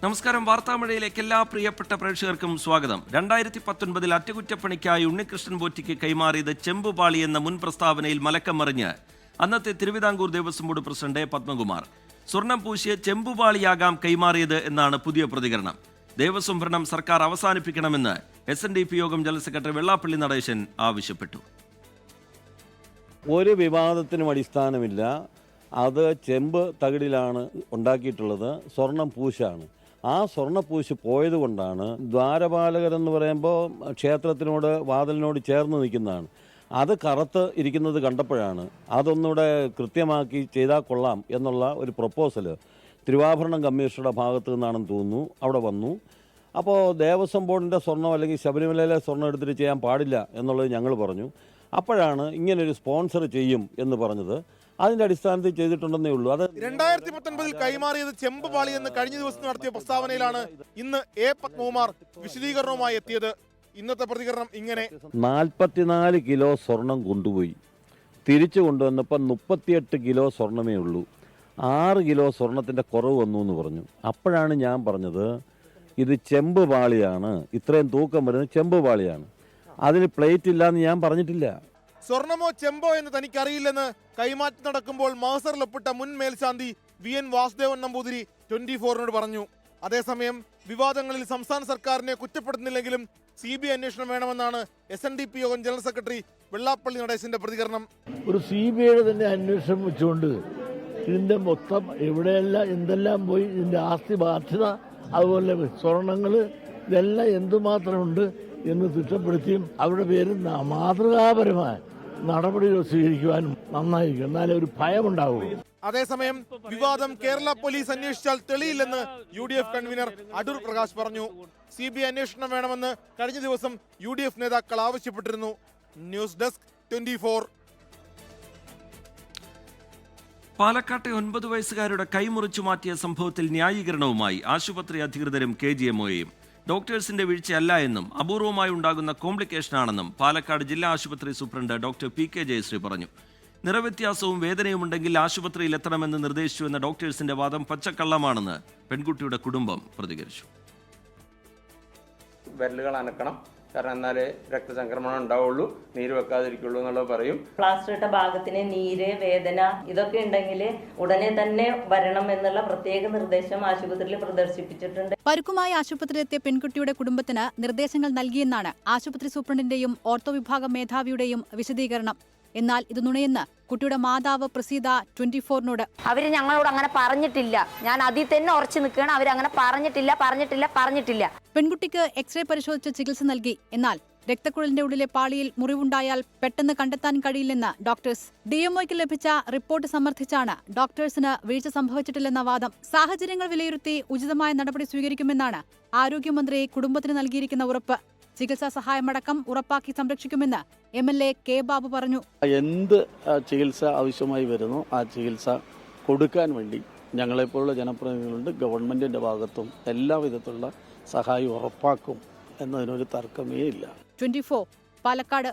നമസ്കാരം. വാർത്താമഴയിലേക്ക് എല്ലാ പ്രിയപ്പെട്ട പ്രേക്ഷകർക്കും സ്വാഗതം. 2019 അറ്റകുറ്റപ്പണിക്കായി ഉണ്ണികൃഷ്ണൻ പോറ്റിക്ക് കൈമാറിയത് ചെമ്പുപാളി എന്ന മുൻ പ്രസ്താവനയിൽ മലക്കം മറിഞ്ഞ് അന്നത്തെ തിരുവിതാംകൂർ ദേവസ്വം ബോർഡ് പ്രസിഡന്റ് പത്മകുമാർ. സ്വർണം പൂശിയ ചെമ്പുപാളിയാകാം കൈമാറിയത് എന്നാണ് പുതിയ പ്രതികരണം. ദേവസ്വം ഭരണം സർക്കാർ അവസാനിപ്പിക്കണമെന്ന് SNDP യോഗം ജനറൽ സെക്രട്ടറി വെള്ളാപ്പള്ളി നടേശൻ ആവശ്യപ്പെട്ടു. ഒരു വിവാദത്തിനും അടിസ്ഥാനമില്ല. അത് ചെമ്പ് തകിടിലാണ് ഉണ്ടാക്കിയിട്ടുള്ളത്, സ്വർണം പൂശാണ്. ആ സ്വർണ്ണപ്പൂശ് പോയത് കൊണ്ടാണ് ദ്വാരപാലകരെന്ന് പറയുമ്പോൾ ക്ഷേത്രത്തിനോട് വാതിലിനോട് ചേർന്ന് നിൽക്കുന്നതാണ്. അത് കറുത്ത് ഇരിക്കുന്നത് കണ്ടപ്പോഴാണ് അതൊന്നുകൂടെ കൃത്യമാക്കി ചെയ്താൽ കൊള്ളാം എന്നുള്ള ഒരു പ്രപ്പോസൽ തിരുവാഭരണം കമ്മീഷണറുടെ ഭാഗത്തു നിന്നാണെന്ന് തോന്നുന്നു അവിടെ വന്നു. അപ്പോൾ ദേവസ്വം ബോർഡിൻ്റെ സ്വർണ്ണം അല്ലെങ്കിൽ ശബരിമലയിലെ സ്വർണ്ണം എടുത്തിട്ട് ചെയ്യാൻ പാടില്ല എന്നുള്ളത് ഞങ്ങൾ പറഞ്ഞു. അപ്പോഴാണ് ഇങ്ങനൊരു സ്പോൺസർ ചെയ്യും എന്ന് പറഞ്ഞത്. അതിന്റെ അടിസ്ഥാനത്തിൽ ചെയ്തിട്ടുണ്ടെന്നേ ഉള്ളൂ. അത് 2019 കൈമാറിയത് ചെമ്പുപാളി എന്ന് കഴിഞ്ഞ ദിവസം നടത്തിയ പ്രസ്താവനയിലാണ് ഇന്ന് പത്മകുമാർ വിശദീകരണവുമായി എത്തിയത്. ഇന്നത്തെ പ്രതികരണം ഇങ്ങനെ: 44 കിലോ സ്വർണം കൊണ്ടുപോയി, തിരിച്ചു കൊണ്ടുവന്നപ്പോൾ 38 കിലോ സ്വർണമേ ഉള്ളൂ. 6 കിലോ സ്വർണത്തിന്റെ കുറവ് വന്നു എന്ന് പറഞ്ഞു. അപ്പോഴാണ് ഞാൻ പറഞ്ഞത് ഇത് ചെമ്പ് പാളിയാണ്, ഇത്രയും തൂക്കം വരുന്നത് ചെമ്പ് പാളിയാണ്, അതിന് പ്ലേറ്റ് ഇല്ലാന്ന് ഞാൻ പറഞ്ഞിട്ടില്ല. സ്വർണമോ ചെമ്പോ എന്ന് തനിക്കറിയില്ലെന്ന് കൈമാറ്റം നടക്കുമ്പോൾ മഹസറിലൊപ്പിട്ട മുൻ മേൽശാന്തി VN വാസുദേവൻ നമ്പൂതിരി 24-നോട് പറഞ്ഞു. അതേസമയം വിവാദങ്ങളിൽ സംസ്ഥാന സർക്കാരിനെ കുറ്റപ്പെടുത്തുന്നില്ലെങ്കിലും CBI അന്വേഷണം വേണമെന്നാണ് SNDP യോഗം ജനറൽ സെക്രട്ടറി വെള്ളാപ്പള്ളി നടേശന്റെ പ്രതികരണം. ഒരു CBIയുടെ തന്നെ അന്വേഷണം വെച്ചുകൊണ്ട് ഇതിന്റെ മൊത്തം എവിടെയെല്ലാം എന്തെല്ലാം പോയി, ഇതിന്റെ ആസ്തി ബാധ്യത, അതുപോലെ സ്വർണങ്ങൾ, ഇതെല്ലാം എന്തുമാത്രമുണ്ട് എന്ന് തിട്ടപ്പെടുത്തിയും അവരുടെ പേരിൽ മാതൃകാപരമായ നടപടികൾ സ്വീകരിക്കുവാനും നന്നായിരിക്കും. എന്നാലേ ഒരു ഭയമുണ്ടാവുള്ളൂ. അതേസമയം വിവാദം കേരള പോലീസ് അന്വേഷിച്ചാൽ തെളിയില്ലെന്ന് UDF കൺവീനർ അടൂർ പ്രകാശ് പറഞ്ഞു. CBI അന്വേഷണം വേണമെന്ന് കഴിഞ്ഞ ദിവസം UDF നേതാക്കൾ ആവശ്യപ്പെട്ടിരുന്നു. News desk 24. പാലക്കാട്ടെ 9 വയസ്സുകാരുടെ കൈമുറിച്ചു മാറ്റിയ സംഭവത്തിൽ ന്യായീകരണവുമായി ആശുപത്രി അധികൃതരും KGMOയും. ഡോക്ടേഴ്സിന്റെ വീഴ്ചയല്ല എന്നും അപൂർവമായി ഉണ്ടാകുന്ന കോംപ്ലിക്കേഷനാണെന്നും പാലക്കാട് ജില്ലാ ആശുപത്രി സൂപ്രണ്ട് ഡോക്ടർ PK ജയശ്രീ പറഞ്ഞു. നിറവ്യത്യാസവും വേദനയുമുണ്ടെങ്കിൽ ആശുപത്രിയിൽ എത്തണമെന്ന് നിർദ്ദേശിച്ചുവെന്ന ഡോക്ടേഴ്സിന്റെ വാദം പച്ചക്കള്ളമാണെന്ന് പെൺകുട്ടിയുടെ കുടുംബം പ്രതികരിച്ചു. വിരലുകൾ അനക്കണം, കാരണം എന്നാലേ രക്തചംക്രമണം ഉണ്ടാവുള്ളൂ, നീര് വെക്കാതിരിക്കുള്ളൂ എന്നുള്ളത് പറയും. പ്ലാസ്റ്റർ ഇട്ട ഭാഗത്തിന് നീര്, വേദന ഇതൊക്കെ ഉണ്ടെങ്കിൽ ഉടനെ തന്നെ വരണം എന്നുള്ള പ്രത്യേക നിർദ്ദേശം ആശുപത്രിയിൽ പ്രദർശിപ്പിച്ചിട്ടുണ്ട്. പരുക്കുമായി ആശുപത്രിയിലെത്തിയ പെൺകുട്ടിയുടെ കുടുംബത്തിന് നിർദ്ദേശങ്ങൾ നൽകിയെന്നാണ് ആശുപത്രി സൂപ്രണ്ടിന്റെയും ഓർത്തോ വിഭാഗം മേധാവിയുടെയും വിശദീകരണം. എന്നാൽ ഇത് നുണയെന്ന് കുട്ടിയുടെ മാതാവ് പ്രസീത 24-നോട്. അവര് ഞങ്ങളോട് അങ്ങനെ പറഞ്ഞിട്ടില്ല. ഞാൻ അതിൽ തന്നെ ഉറച്ചു നിൽക്കുകയാണ്. അവരങ്ങനെ പറഞ്ഞിട്ടില്ല. പെൺകുട്ടിക്ക് എക്സ്റേ പരിശോധിച്ച് ചികിത്സ നൽകി. എന്നാൽ രക്തക്കുഴലിന്റെ ഉള്ളിലെ പാളിയിൽ മുറിവുണ്ടായാൽ പെട്ടെന്ന് കണ്ടെത്താൻ കഴിയില്ലെന്ന് ഡോക്ടേഴ്സ്. DMOയ്ക്ക് ലഭിച്ച റിപ്പോർട്ട് സമർത്ഥിച്ചാണ് ഡോക്ടേഴ്സിന് വീഴ്ച സംഭവിച്ചിട്ടില്ലെന്ന വാദം. സാഹചര്യങ്ങൾ വിലയിരുത്തി ഉചിതമായ നടപടി സ്വീകരിക്കുമെന്നാണ് ആരോഗ്യമന്ത്രി കുടുംബത്തിന് നൽകിയിരിക്കുന്ന ഉറപ്പ്. ചികിത്സാ സഹായമടക്കം ഉറപ്പാക്കി സംരക്ഷിക്കുമെന്ന് MLA K ബാബു പറഞ്ഞു. എന്ത് ചികിത്സ ആവശ്യമായി വരുന്നു ആ ചികിത്സ കൊടുക്കാൻ വേണ്ടി ഞങ്ങളെപ്പോലുള്ള ജനപ്രതിനിധികളുണ്ട്. ഗവൺമെന്റിന്റെ ഭാഗത്തും എല്ലാ വിധത്തിലുള്ള സഹായം ഉറപ്പാക്കും എന്നതിനൊരു തർക്കമേ ഇല്ല. 24 പാലക്കാട്.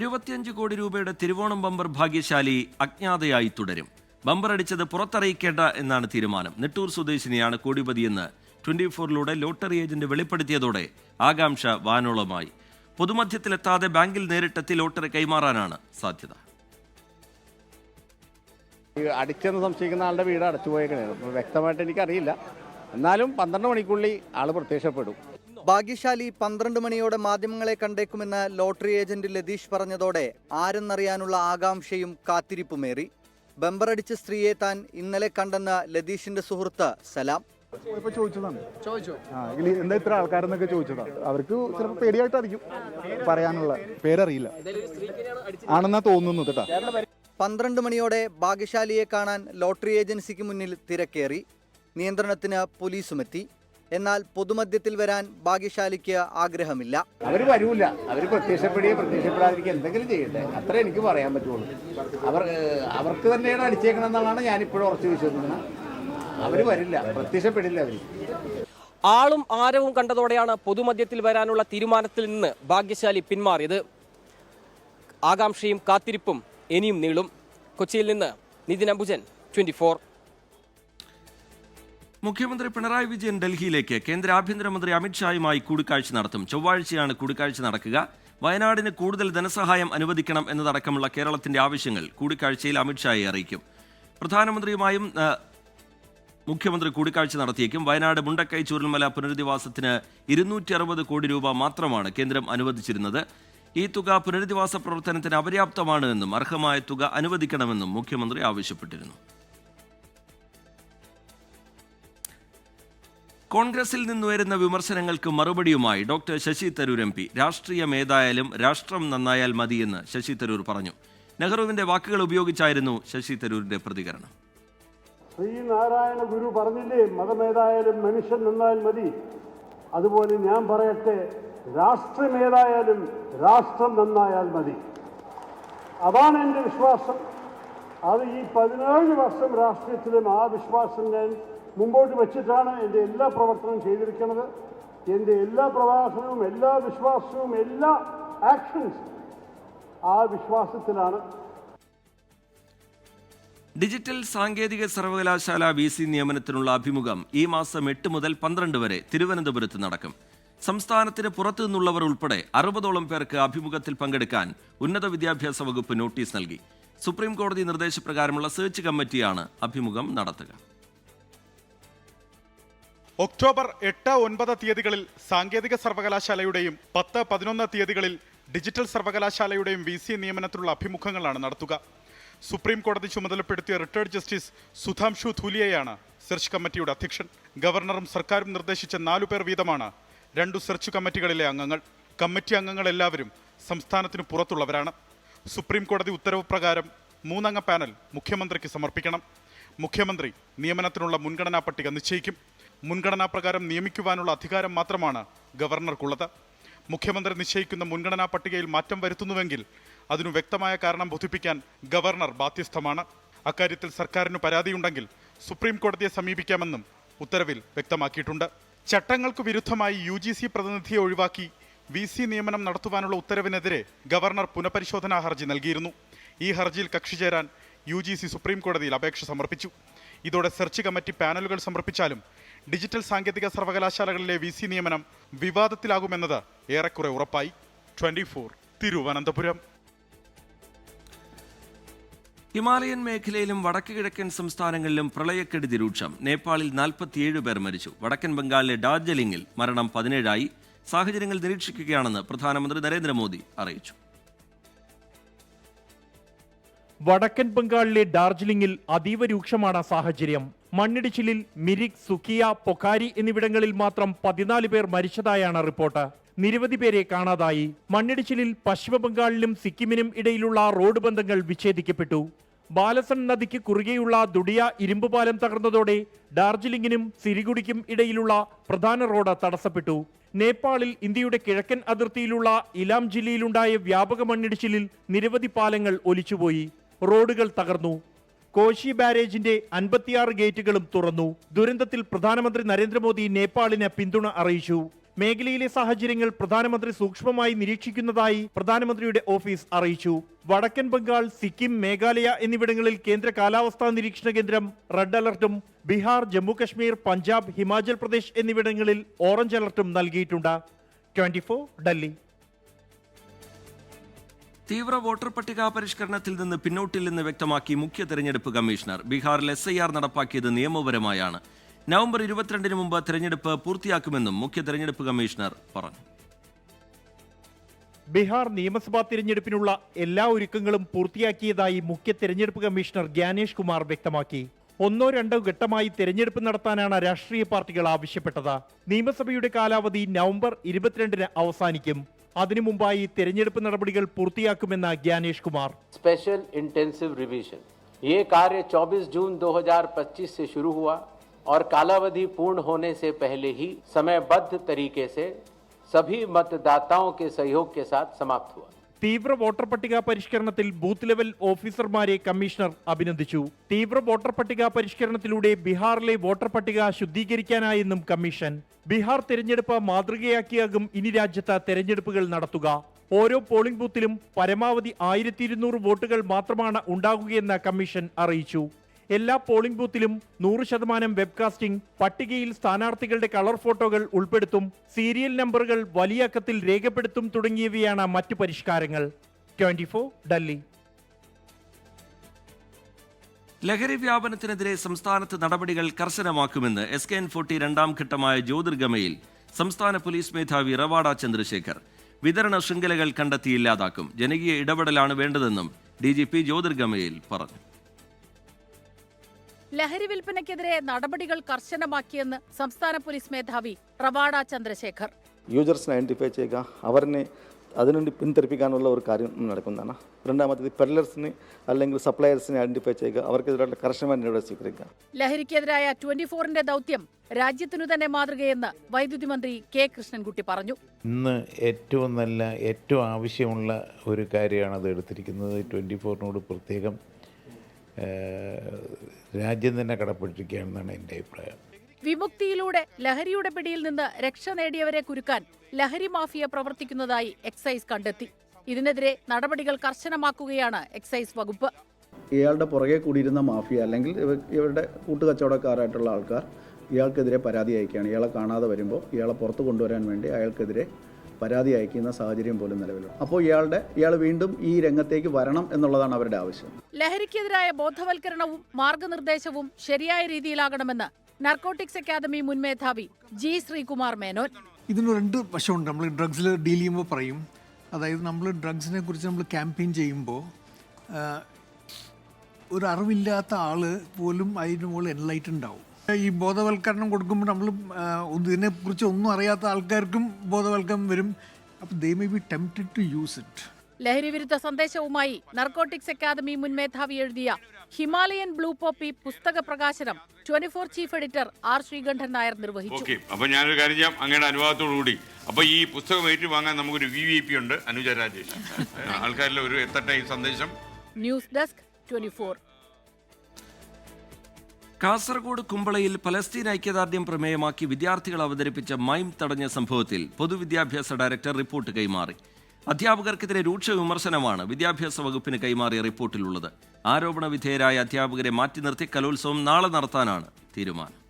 25 കോടി രൂപയുടെ തിരുവോണം ബമ്പർ ഭാഗ്യശാലി അജ്ഞാതയായി തുടരും. ബമ്പർ അടിച്ചത് പുറത്തറിയിക്കേണ്ട എന്നാണ് തീരുമാനം. നെട്ടൂർ സ്വദേശിനിയാണ് കോടിപതിയെന്ന് 24-ലൂടെ ലോട്ടറി ഏജന്റ് വെളിപ്പെടുത്തിയതോടെ ആകാംക്ഷ വാനോളമായി. പൊതുമധ്യത്തിലെത്താതെ ബാങ്കിൽ നേരിട്ടെത്തി ലോട്ടറി കൈമാറാനാണ് സാധ്യത. അടിച്ചെന്ന് സംശയിക്കുന്ന ആളുടെ വീട് അടച്ചുപോയേക്കണേ, വ്യക്തമായിട്ട് എനിക്കറിയില്ല. എന്നാലും 12 മണിക്കുള്ളിൽ ആള് പ്രത്യക്ഷപ്പെടും. ഭാഗ്യശാലി 12 മണിയോടെ മാധ്യമങ്ങളെ കണ്ടേക്കുമെന്ന് ലോട്ടറി ഏജന്റ് ലതീഷ് പറഞ്ഞതോടെ ആരെന്നറിയാനുള്ള ആകാംക്ഷയും കാത്തിരിപ്പുമേറി. ബമ്പറടിച്ച സ്ത്രീയെ താൻ ഇന്നലെ കണ്ടെന്ന് ലതീഷിന്റെ സുഹൃത്ത് സലാം. എന്താ ഇത്ര ആൾക്കാരെന്നൊക്കെ ചോദിച്ചതാണ്. അവർക്ക് ചിലപ്പോൾ പേടിയായിട്ടായിരിക്കും, പറയാനുള്ള പേരറിയില്ല ആണെന്നാ തോന്നുന്നു കേട്ടോ. 12 മണിയോടെ ഭാഗ്യശാലിയെ കാണാൻ ലോട്ടറി ഏജൻസിക്ക് മുന്നിൽ തിരക്കേറി. നിയന്ത്രണത്തിന് പോലീസുമെത്തി. എന്നാൽ പൊതുമധ്യത്തിൽ വരാൻ ഭാഗ്യശാലിക്ക് ആഗ്രഹമില്ല. അവർ വരൂല, അവർ പ്രത്യക്ഷപ്പെടാതിരിക്കുക എന്തെങ്കിലും ചെയ്യട്ടെ, അത്ര എനിക്ക് പറയാൻ പറ്റുള്ളൂ. അവർക്ക് തന്നെയാണ് അടിച്ചേക്കണമെന്നാണ് ഞാനിപ്പോഴും ഉറച്ചു വിശ്വസിക്കുന്നത്. അവർ വരില്ല, പ്രത്യക്ഷപ്പെടില്ല. അവർ ആളും ആരവും കണ്ടതോടെയാണ് പൊതുമധ്യത്തിൽ വരാനുള്ള തീരുമാനത്തിൽ നിന്ന് ഭാഗ്യശാലി പിന്മാറിയത്. ആകാംക്ഷയും കാത്തിരിപ്പും ഇനിയും നീളും. കൊച്ചിയിൽ നിന്ന് നിതിൻ അംബുജൻ, 24. മുഖ്യമന്ത്രി പിണറായി വിജയൻ ഡൽഹിയിലേക്ക് കേന്ദ്ര ആഭ്യന്തരമന്ത്രി അമിത്ഷായുമായി കൂടിക്കാഴ്ച നടത്തും. ചൊവ്വാഴ്ചയാണ് കൂടിക്കാഴ്ച നടക്കുക. വയനാടിന് കൂടുതൽ ധനസഹായം അനുവദിക്കണം എന്നതടക്കമുള്ള കേരളത്തിന്റെ ആവശ്യങ്ങൾ കൂടിക്കാഴ്ചയിൽ അമിത്ഷായെ അറിയിക്കും. പ്രധാനമന്ത്രിയുമായും മുഖ്യമന്ത്രി കൂടിക്കാഴ്ച നടത്തിയേക്കും. വയനാട് മുണ്ടക്കൈ ചൂരൽമല പുനരധിവാസത്തിന് 260 കോടി രൂപ മാത്രമാണ് കേന്ദ്രം അനുവദിച്ചിരുന്നത്. ഈ തുക പുനരധിവാസ പ്രവർത്തനത്തിന് അപര്യാപ്തമാണ് എന്നും അർഹമായ തുക അനുവദിക്കണമെന്നും മുഖ്യമന്ത്രി ആവശ്യപ്പെട്ടിരുന്നു. കോൺഗ്രസിൽ നിന്നുയരുന്ന വിമർശനങ്ങൾക്ക് മറുപടിയുമായി ഡോക്ടർ ശശി തരൂർ MP. രാഷ്ട്രീയമേതായാലും രാഷ്ട്രം നന്നായാൽ മതിയെന്ന് ശശി തരൂർ പറഞ്ഞു. നെഹ്റുവിന്റെ വാക്കുകൾ ഉപയോഗിച്ചായിരുന്നു ശശി തരൂരിന്റെ പ്രതികരണം. ശ്രീനാരായണ ഗുരു പറഞ്ഞില്ലേ, മതമേതായാലും മനുഷ്യൻ നന്നായാൽ മതി. അതുപോലെ ഞാൻ പറയട്ടെ, രാഷ്ട്രമേതായാലും രാഷ്ട്രം നന്നായാൽ മതി. അതാണ് എൻ്റെ വിശ്വാസം. അത് ഈ 17 വർഷം രാഷ്ട്രീയത്തിലും ആ വിശ്വാസം ഞാൻ മുമ്പോട്ട് വെച്ചിട്ടാണ് എൻ്റെ എല്ലാ പ്രവർത്തനവും ചെയ്തിരിക്കുന്നത്. എൻ്റെ എല്ലാ പ്രഭാഷണവും, എല്ലാ വിശ്വാസവും, എല്ലാ ആക്ഷൻസും ആ വിശ്വാസത്തിലാണ്. ഡിജിറ്റൽ സാങ്കേതിക സർവകലാശാല VC നിയമനത്തിനുള്ള അഭിമുഖം ഈ മാസം 8 മുതൽ 12 വരെ തിരുവനന്തപുരത്ത് നടക്കും. സംസ്ഥാനത്തിന് പുറത്തു നിന്നുള്ളവർ ഉൾപ്പെടെ 60ഓളം പേർക്ക് അഭിമുഖത്തിൽ പങ്കെടുക്കാൻ ഉന്നത വിദ്യാഭ്യാസ വകുപ്പ് നോട്ടീസ് നൽകി. സുപ്രീം കോടതി നിർദ്ദേശപ്രകാരമുള്ള സെർച്ച് കമ്മിറ്റിയാണ് അഭിമുഖം നടത്തുക. ഒക്ടോബർ 8, 9 തീയതികളിൽ സാങ്കേതിക സർവകലാശാലയുടെയും 10, 11 തീയതികളിൽ ഡിജിറ്റൽ സർവകലാശാലയുടെയും VC നിയമനത്തിലുള്ള അഭിമുഖങ്ങളാണ് നടത്തുക. സുപ്രീം കോടതി ചുമതലപ്പെടുത്തിയ റിട്ടയർഡ് ജസ്റ്റിസ് സുധാംശു ധൂലിയയാണ് സെർച്ച് കമ്മിറ്റിയുടെ അധ്യക്ഷൻ. ഗവർണറും സർക്കാരും നിർദ്ദേശിച്ച 4 പേർ വീതമാണ് 2 സെർച്ച് കമ്മിറ്റികളിലെ അംഗങ്ങൾ. കമ്മിറ്റി അംഗങ്ങൾ എല്ലാവരും സംസ്ഥാനത്തിന് പുറത്തുള്ളവരാണ്. സുപ്രീം കോടതി ഉത്തരവ് പ്രകാരം 3 അംഗ പാനൽ മുഖ്യമന്ത്രിക്ക് സമർപ്പിക്കണം. മുഖ്യമന്ത്രി നിയമനത്തിനുള്ള മുൻഗണനാ പട്ടിക നിശ്ചയിക്കും. മുൻഗണനാ പ്രകാരം നിയമിക്കുവാനുള്ള അധികാരം മാത്രമാണ് ഗവർണർക്കുള്ളത്. മുഖ്യമന്ത്രി നിശ്ചയിക്കുന്ന മുൻഗണനാ പട്ടികയിൽ മാറ്റം വരുത്തുന്നുവെങ്കിൽ അതിനു വ്യക്തമായ കാരണം ബോധിപ്പിക്കാൻ ഗവർണർ ബാധ്യസ്ഥമാണ്. അക്കാര്യത്തിൽ സർക്കാരിന് പരാതിയുണ്ടെങ്കിൽ സുപ്രീം കോടതിയെ സമീപിക്കാമെന്നും ഉത്തരവിൽ വ്യക്തമാക്കിയിട്ടുണ്ട്. ചട്ടങ്ങൾക്ക് വിരുദ്ധമായി UGC പ്രതിനിധിയെ ഒഴിവാക്കി VC നിയമനം നടത്തുവാനുള്ള ഉത്തരവിനെതിരെ ഗവർണർ പുനഃപരിശോധനാ ഹർജി നൽകിയിരുന്നു. ഈ ഹർജിയിൽ കക്ഷി ചേരാൻ UGC സുപ്രീം കോടതിയിൽ അപേക്ഷ സമർപ്പിച്ചു. ഇതോടെ സെർച്ച് കമ്മിറ്റി പാനലുകൾ സമർപ്പിച്ചാലും ഡിജിറ്റൽ സാങ്കേതിക സർവകലാശാലകളിലെ VC നിയമനം വിവാദത്തിലാകുമെന്നത് ഏറെക്കുറെ ഉറപ്പായി. 24 തിരുവനന്തപുരം. ഹിമാലയൻ മേഖലയിലും വടക്ക് കിഴക്കൻ സംസ്ഥാനങ്ങളിലും പ്രളയക്കെടുതി രൂക്ഷം. നേപ്പാളിൽ 47 പേർ മരിച്ചു. വടക്കൻ ബംഗാളിലെ ഡാർജിലിംഗിൽ മരണം 17ആയി. സാഹചര്യങ്ങൾ നിരീക്ഷിക്കുകയാണെന്ന് പ്രധാനമന്ത്രി നരേന്ദ്രമോദി അറിയിച്ചു. വടക്കൻ ബംഗാളിലെ ഡാർജിലിംഗിൽ അതീവ രൂക്ഷമാണ് സാഹചര്യം. മണ്ണിടിച്ചിലിൽ മിരിക്, സുക്കിയ, പൊഖാരി എന്നിവിടങ്ങളിൽ മാത്രം 14 പേർ മരിച്ചതായാണ് റിപ്പോർട്ട്. നിരവധി പേരെ കാണാതായി. മണ്ണിടിച്ചിലിൽ പശ്ചിമ ബംഗാളിലും സിക്കിമിനും ഇടയിലുള്ള റോഡ് ബന്ധങ്ങൾ വിച്ഛേദിക്കപ്പെട്ടു. ബാലസൺ നദിക്ക് കുറുകെയുള്ള ദുഡിയ ഇരുമ്പുപാലം തകർന്നതോടെ ഡാർജിലിംഗിനും സിരിഗുഡിക്കും ഇടയിലുള്ള പ്രധാന റോഡ് തടസ്സപ്പെട്ടു. നേപ്പാളിൽ ഇന്ത്യയുടെ കിഴക്കൻ അതിർത്തിയിലുള്ള ഇലാം ജില്ലയിലുണ്ടായ വ്യാപക മണ്ണിടിച്ചിലിൽ നിരവധി പാലങ്ങൾ ഒലിച്ചുപോയി. റോഡുകൾ തകർന്നു. കോശി ബാരേജിന്റെ 56 ഗേറ്റുകളും തുറന്നു. ദുരന്തത്തിൽ പ്രധാനമന്ത്രി നരേന്ദ്രമോദി നേപ്പാളിന് പിന്തുണ അറിയിച്ചു. മേഖലയിലെ സാഹചര്യങ്ങൾ പ്രധാനമന്ത്രി സൂക്ഷ്മമായി നിരീക്ഷിക്കുന്നതായി പ്രധാനമന്ത്രിയുടെ ഓഫീസ് അറിയിച്ചു. വടക്കൻ ബംഗാൾ, സിക്കിം, മേഘാലയ എന്നിവിടങ്ങളിൽ കേന്ദ്ര കാലാവസ്ഥാ നിരീക്ഷണ കേന്ദ്രം റെഡ് അലർട്ടും ബീഹാർ, ജമ്മു കശ്മീർ, പഞ്ചാബ്, ഹിമാചൽ പ്രദേശ് എന്നിവിടങ്ങളിൽ ഓറഞ്ച് അലർട്ടും നൽകിയിട്ടുണ്ട്. 24 ഡൽഹി. തീവ്ര വോട്ടർ പട്ടിക പരിഷ്കരണത്തിൽ നിന്ന് പിന്നോട്ടില്ലെന്ന് വ്യക്തമാക്കി മുഖ്യ തെരഞ്ഞെടുപ്പ് കമ്മീഷണർ. ബീഹാറിൽ SIR നടപ്പാക്കിയത് നിയമപരമായാണ്. നവംബർ 22 മുമ്പ് തെരഞ്ഞെടുപ്പ് പൂർത്തിയാക്കുമെന്നും മുഖ്യ തെരഞ്ഞെടുപ്പ് കമ്മീഷണർ പറഞ്ഞു. ബീഹാർ നിയമസഭാ തിരഞ്ഞെടുപ്പിനുള്ള എല്ലാ ഒരുക്കങ്ങളും പൂർത്തിയാക്കിയതായി മുഖ്യ തെരഞ്ഞെടുപ്പ് കമ്മീഷണർ ഗ്യാനേഷ് കുമാർ വ്യക്തമാക്കി. 1-2 ഘട്ടമായി തെരഞ്ഞെടുപ്പ് നടത്താനാണ് രാഷ്ട്രീയ പാർട്ടികൾ ആവശ്യപ്പെട്ടത്. നിയമസഭയുടെ കാലാവധി നവംബർ 22 അവസാനിക്കും. അതിനു മുമ്പായി തെരഞ്ഞെടുപ്പ് നടപടികൾ പൂർത്തിയാക്കുമെന്ന് Gyanesh Kumar. Special intensive revision ये कार्य 24 जून 2025 से शुरू हुआ और कालावधि पूर्ण होने से पहले ही समयबद्ध तरीके से सभी मतदाताओं के सहयोग के साथ समाप्त हुआ. തീവ്ര വോട്ടർ പട്ടിക പരിഷ്കരണത്തിൽ ബൂത്ത് ലെവൽ ഓഫീസർമാരെ കമ്മീഷണർ അഭിനന്ദിച്ചു. തീവ്ര വോട്ടർ പട്ടിക പരിഷ്കരണത്തിലൂടെ ബീഹാറിലെ വോട്ടർ പട്ടിക ശുദ്ധീകരിക്കാനായെന്നും കമ്മീഷൻ. ബീഹാർ തെരഞ്ഞെടുപ്പ് മാതൃകയാക്കിയാകും ഇനി രാജ്യത്ത് തെരഞ്ഞെടുപ്പുകൾ നടത്തുക. ഓരോ പോളിംഗ് ബൂത്തിലും പരമാവധി 1200 വോട്ടുകൾ മാത്രമാണ് ഉണ്ടാകുകയെന്ന് കമ്മീഷൻ അറിയിച്ചു. എല്ലാ പോളിംഗ് ബൂത്തിലും 100% വെബ്കാസ്റ്റിംഗ്, പട്ടികയിൽ സ്ഥാനാർത്ഥികളുടെ കളർ ഫോട്ടോകൾ ഉൾപ്പെടുത്തും, സീരിയൽ നമ്പറുകൾ വലിയ അക്കത്തിൽ രേഖപ്പെടുത്തും തുടങ്ങിയവയാണ് മറ്റു പരിഷ്കാരങ്ങൾ. 24 ഡൽഹി. ലഹരി വ്യാപനത്തിനെതിരെ സംസ്ഥാനത്ത് നടപടികൾ കർശനമാക്കുമെന്ന് SKN40 രണ്ടാം ഘട്ടമായ ജ്യോതിർഗമയിൽ സംസ്ഥാന പോലീസ് മേധാവി റവാഡ ചന്ദ്രശേഖർ. വിതരണ ശൃംഖലകൾ കണ്ടെത്തി ഇല്ലാതാക്കും. ജനകീയ ഇടപെടലാണ് വേണ്ടതെന്നും DGP ജ്യോതിർഗമയിൽ പറഞ്ഞു. ലഹരി വിൽപ്പനയ്ക്കെതിരെ നടപടികൾ കർശനമാക്കിയെന്ന് സംസ്ഥാന പോലീസ് മേധാവി റവാഡ ചന്ദ്രശേഖർ. യൂസേഴ്സിനെ ഐഡന്റിഫൈ ചെയ്യുക, അവരെ അതിനുവേണ്ടി പിന്തിരിപ്പിക്കാനുള്ള ഒരു കാര്യം നടക്കുന്നതാണ്. രണ്ടാമത്തേത് പെഡലേഴ്സിനെ അല്ലെങ്കിൽ സപ്ലയേഴ്സിനെ ഐഡന്റിഫൈ ചെയ്യുക, അവർക്കെതിരായിട്ടുള്ള കർശനമായ നടപടി സ്വീകരിക്കുക. ലഹരിക്കെതിരായ 24ന്റെ ദൗത്യം രാജ്യത്തിനു തന്നെ മാതൃകയെന്ന് വൈദ്യുതി മന്ത്രി K കൃഷ്ണൻകുട്ടി പറഞ്ഞു. ഇന്ന് ഏറ്റവും നല്ല, ഏറ്റവും ആവശ്യമുള്ള ഒരു കാര്യമാണ് അത് എടുത്തിരിക്കുന്നത്. 24നോട് പ്രത്യേകം രാജ്യം തന്നെ കടപ്പെട്ടിരിക്കുകയാണെന്നാണ് എൻ്റെ അഭിപ്രായം. വിമുക്തിയിലൂടെ ലഹരിയുടെ പിടിയിൽ നിന്ന് രക്ഷ നേടിയവരെ കുരുക്കാൻ ലഹരി മാഫിയ പ്രവർത്തിക്കുന്നതായി എക്സൈസ് കണ്ടെത്തി. ഇതിനെതിരെ നടപടികൾ കർശനമാക്കുകയാണ് എക്സൈസ് വകുപ്പ്. ഇയാളുടെ പുറകെ കൂടിയിരുന്ന മാഫിയ അല്ലെങ്കിൽ ഇവരുടെ കൂട്ടുകച്ചവടക്കാരായിട്ടുള്ള ആൾക്കാർ ഇയാൾക്കെതിരെ പരാതി അയക്കുകയാണ്. ഇയാളെ കാണാതെ വരുമ്പോൾ ഇയാളെ പുറത്ത് കൊണ്ടുവരാൻ വേണ്ടി അയാൾക്കെതിരെ പരാതി അയക്കുന്ന സാഹചര്യം പോലും നിലവിലുണ്ട്. അപ്പോൾ ഇയാൾ വീണ്ടും ഈ രംഗത്തേക്ക് വരണം എന്നുള്ളതാണ് അവരുടെ ആവശ്യം. ലഹരിക്കെതിരായ ബോധവൽക്കരണവും മാർഗനിർദ്ദേശവും ശരിയായ രീതിയിലാകണമെന്ന് നാർക്കോട്ടിക്സ് അക്കാദമി മുൻ മേധാവി G ശ്രീകുമാർ മേനോൻ. ഇതിന് രണ്ട് വശമുണ്ട്. നമ്മൾ ഡ്രഗ്സിൽ ഡീൽ ചെയ്യുമ്പോൾ പറയും, അതായത് നമ്മൾ ഡ്രഗ്സിനെ കുറിച്ച് നമ്മൾ ക്യാമ്പയിൻ ചെയ്യുമ്പോൾ ഒരു അറിവില്ലാത്ത ആൾ പോലും അതിന് മുകളിൽ എൻലൈറ്റൻഡ് ആവും. ഈ ബോധവൽക്കരണം കൊടുക്കുമ്പോൾ നമ്മൾ ഇതിനെക്കുറിച്ച് ഒന്നും അറിയാത്ത ആൾക്കാർക്കും ബോധവൽക്കരണം വരും. അപ്പോൾ they may be tempted to use it. ലഹരി വിരുദ്ധ സന്ദേശവുമായി നാർക്കോട്ടിക്സ് അക്കാദമി മുൻ മേധാവി എഴുതിയ ഹിമാലയൻ ബ്ലൂ പോപ്പി പുസ്തക പ്രകാശനം 24 chief editor R Sreekandan Nair നിർവഹിച്ചു. അപ്പൊ ഞാനൊരു കാര്യം ചെയ്യാം, അങ്ങയുടെ അനുവാദത്തോടുകൂടി അപ്പൊ ഈ പുസ്തകം ഏറ്റു വാങ്ങാൻ നമുക്കൊരു VIP ഉണ്ട്, അനുജ രാജേഷ്. ആൾക്കാരിൽ ഒരു എത്തട്ടെ ഈ സന്ദേശം. News desk 24. കാസർഗോഡ് കുമ്പളയിൽ പലസ്തീൻ ഐക്യദാർഢ്യം പ്രമേയമാക്കി വിദ്യാർത്ഥികൾ അവതരിപ്പിച്ച മൈം തടഞ്ഞ സംഭവത്തിൽ പൊതുവിദ്യാഭ്യാസ ഡയറക്ടർ റിപ്പോർട്ട് കൈമാറി. അധ്യാപകർക്കെതിരെ രൂക്ഷ വിമർശനമാണ് വിദ്യാഭ്യാസ വകുപ്പിന് കൈമാറിയ റിപ്പോർട്ടിലുള്ളത്. ആരോപണ വിധേയരായ അധ്യാപകരെ മാറ്റി നിർത്തി കലോത്സവം നാളെ നടത്താനാണ് തീരുമാനം.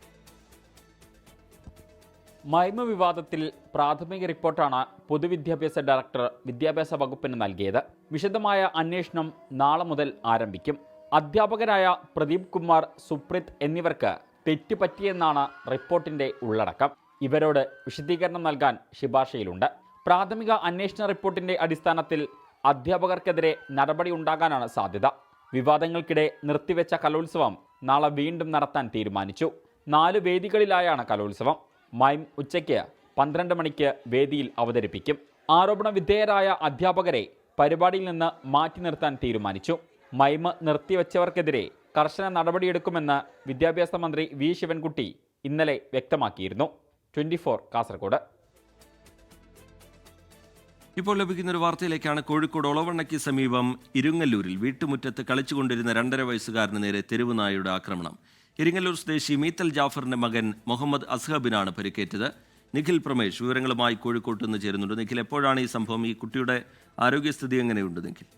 മൈമ വിവാദത്തിൽ പ്രാഥമിക റിപ്പോർട്ടാണ് പൊതുവിദ്യാഭ്യാസ ഡയറക്ടർ വിദ്യാഭ്യാസ വകുപ്പിന് നൽകിയത്. വിശദമായ അന്വേഷണം നാളെ മുതൽ ആരംഭിക്കും. അധ്യാപകരായ പ്രദീപ് കുമാർ, സുപ്രീത് എന്നിവർക്ക് തെറ്റുപറ്റിയെന്നാണ് റിപ്പോർട്ടിന്റെ ഉള്ളടക്കം. ഇവരോട് വിശദീകരണം നൽകാൻ ശുപാർശയിലുണ്ട്. പ്രാഥമിക അന്വേഷണ റിപ്പോർട്ടിന്റെ അടിസ്ഥാനത്തിൽ അധ്യാപകർക്കെതിരെ നടപടി ഉണ്ടാകാനാണ് സാധ്യത. വിവാദങ്ങൾക്കിടെ നിർത്തിവെച്ച കലോത്സവം നാളെ വീണ്ടും നടത്താൻ തീരുമാനിച്ചു. 4 വേദികളിലായാണ് കലോത്സവം. മൈം ഉച്ചയ്ക്ക് 12 മണിക്ക് വേദിയിൽ അവതരിപ്പിക്കും. ആരോപണ വിധേയരായ അധ്യാപകരെ പരിപാടിയിൽ നിന്ന് മാറ്റി നിർത്താൻ തീരുമാനിച്ചു. മൈം നിർത്തിവെച്ചവർക്കെതിരെ കർശന നടപടിയെടുക്കുമെന്ന് വിദ്യാഭ്യാസ മന്ത്രി V ശിവൻകുട്ടി ഇന്നലെ വ്യക്തമാക്കിയിരുന്നു. 24 കാസർഗോഡ്. ഇപ്പോൾ ലഭിക്കുന്ന ഒരു വാർത്തയിലേക്കാണ്. കോഴിക്കോട് ഒളവണ്ണയ്ക്ക് സമീപം ഇരിങ്ങല്ലൂരിൽ വീട്ടുമുറ്റത്ത് കളിച്ചുകൊണ്ടിരുന്ന 2.5 വയസ്സുകാരന് നേരെ തെരുവ് നായയുടെ ആക്രമണം. ഇരിങ്ങല്ലൂർ സ്വദേശി മീത്തൽ ജാഫറിന്റെ മകൻ മുഹമ്മദ് അസ്ഹബിനാണ് പരിക്കേറ്റത്. നിഖിൽ പ്രമേഷ് വിവരങ്ങളുമായി കോഴിക്കോട്ട് നിന്ന് ചേരുന്നുണ്ട്. നിഖിൽ, എപ്പോഴാണ് ഈ സംഭവം? ഈ കുട്ടിയുടെ ആരോഗ്യസ്ഥിതി എങ്ങനെയുണ്ട് നിഖിൽ?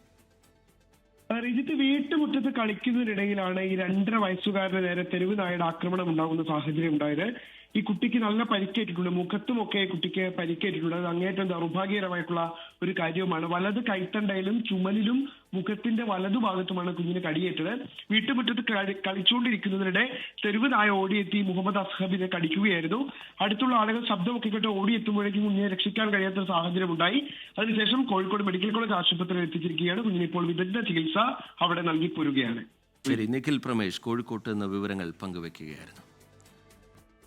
രജിത്ത്, വീട്ടുമുറ്റത്ത് കളിക്കുന്നതിനിടയിലാണ് ഈ 2.5 വയസ്സുകാരന് നേരെ തെരുവ് നായയുടെ ആക്രമണം ഉണ്ടാകുന്ന സാഹചര്യം ഉണ്ടായത്. ഈ കുട്ടിക്ക് നല്ല പരിക്കേറ്റിട്ടുണ്ട്, മുഖത്തുമൊക്കെ കുട്ടിക്ക് പരിക്കേറ്റിട്ടുണ്ട്. അത് അങ്ങേറ്റം ദൗർഭാഗ്യകരമായിട്ടുള്ള ഒരു കാര്യവുമാണ്. വലത് കൈത്തണ്ടയിലും ചുമലിലും മുഖത്തിന്റെ വലതുഭാഗത്തുമാണ് കുഞ്ഞിന് കടിയേറ്റത്. വീട്ടുമുറ്റത്ത് കളിച്ചുകൊണ്ടിരിക്കുന്നതിനിടെ തെരുവ് നായ ഓടിയെത്തി മുഹമ്മദ് അസ്ഹബിനെ കടിക്കുകയായിരുന്നു. അടുത്തുള്ള ആളുകൾ ശബ്ദമൊക്കെ കേട്ട് ഓടിയെത്തുമ്പോഴേക്കും കുഞ്ഞിനെ രക്ഷിക്കാൻ കഴിയാത്ത സാഹചര്യം ഉണ്ടായി. അതിനുശേഷം കോഴിക്കോട് മെഡിക്കൽ കോളേജ് ആശുപത്രിയിൽ എത്തിച്ചിരിക്കുകയാണ്. കുഞ്ഞിന് ഇപ്പോൾ വിദഗ്ധ ചികിത്സ അവിടെ നൽകി പോരുകയാണ്. ശരി, നിഖിൽ പ്രമേഷ് കോഴിക്കോട്ട് നിന്ന് വിവരങ്ങൾ പങ്കുവെക്കുകയായിരുന്നു.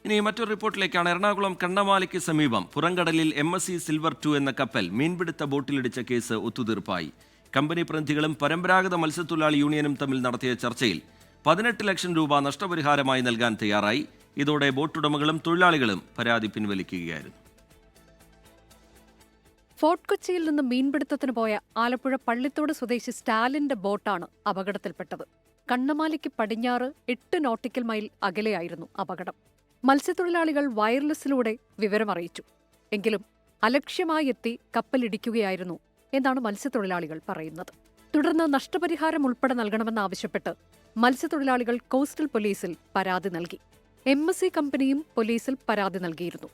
ഇനി മറ്റൊരു റിപ്പോർട്ടിലേക്കാണ്. എറണാകുളം കണ്ണമാലിക്ക് സമീപം പുറംകടലിൽ MSC സിൽവർ 2 എന്ന കപ്പൽ മീൻപിടുത്ത ബോട്ടിലിടിച്ച കേസ് ഒത്തുതീർപ്പായി. കമ്പനി പ്രതിനിധികളും പരമ്പരാഗത മത്സ്യത്തൊഴിലാളി യൂണിയനും തമ്മിൽ നടത്തിയ ചർച്ചയിൽ 18 ലക്ഷം രൂപ നഷ്ടപരിഹാരമായി നൽകാൻ തയ്യാറായി. ഇതോടെ ബോട്ടുടമകളും തൊഴിലാളികളും പരാതി പിൻവലിക്കുകയായിരുന്നു. ഫോർട്ട് കൊച്ചിയിൽ നിന്ന് മീൻപിടുത്തത്തിന് പോയ ആലപ്പുഴ പള്ളിത്തോട് സ്വദേശി സ്റ്റാലിന്റെ ബോട്ടാണ് അപകടത്തിൽപ്പെട്ടത്. കണ്ണമാലിക്ക് പടിഞ്ഞാറ് 8 നോട്ടിക്കൽ മൈൽ അകലെയായിരുന്നു അപകടം. മത്സ്യത്തൊഴിലാളികൾ വയർലെസ്സിലൂടെ വിവരമറിയിച്ചു. എങ്കിലും അലക്ഷ്യമായി എത്തി കപ്പലിടിക്കുകയായിരുന്നു എന്നാണ് മത്സ്യത്തൊഴിലാളികൾ പറയുന്നത്. തുടർന്ന് നഷ്ടപരിഹാരം ഉൾപ്പെടെ നൽകണമെന്നാവശ്യപ്പെട്ട് മത്സ്യത്തൊഴിലാളികൾ കോസ്റ്റൽ പോലീസിൽ പരാതി നൽകി. MSC കമ്പനിയും പോലീസിൽ പരാതി നൽകിയിരുന്നു.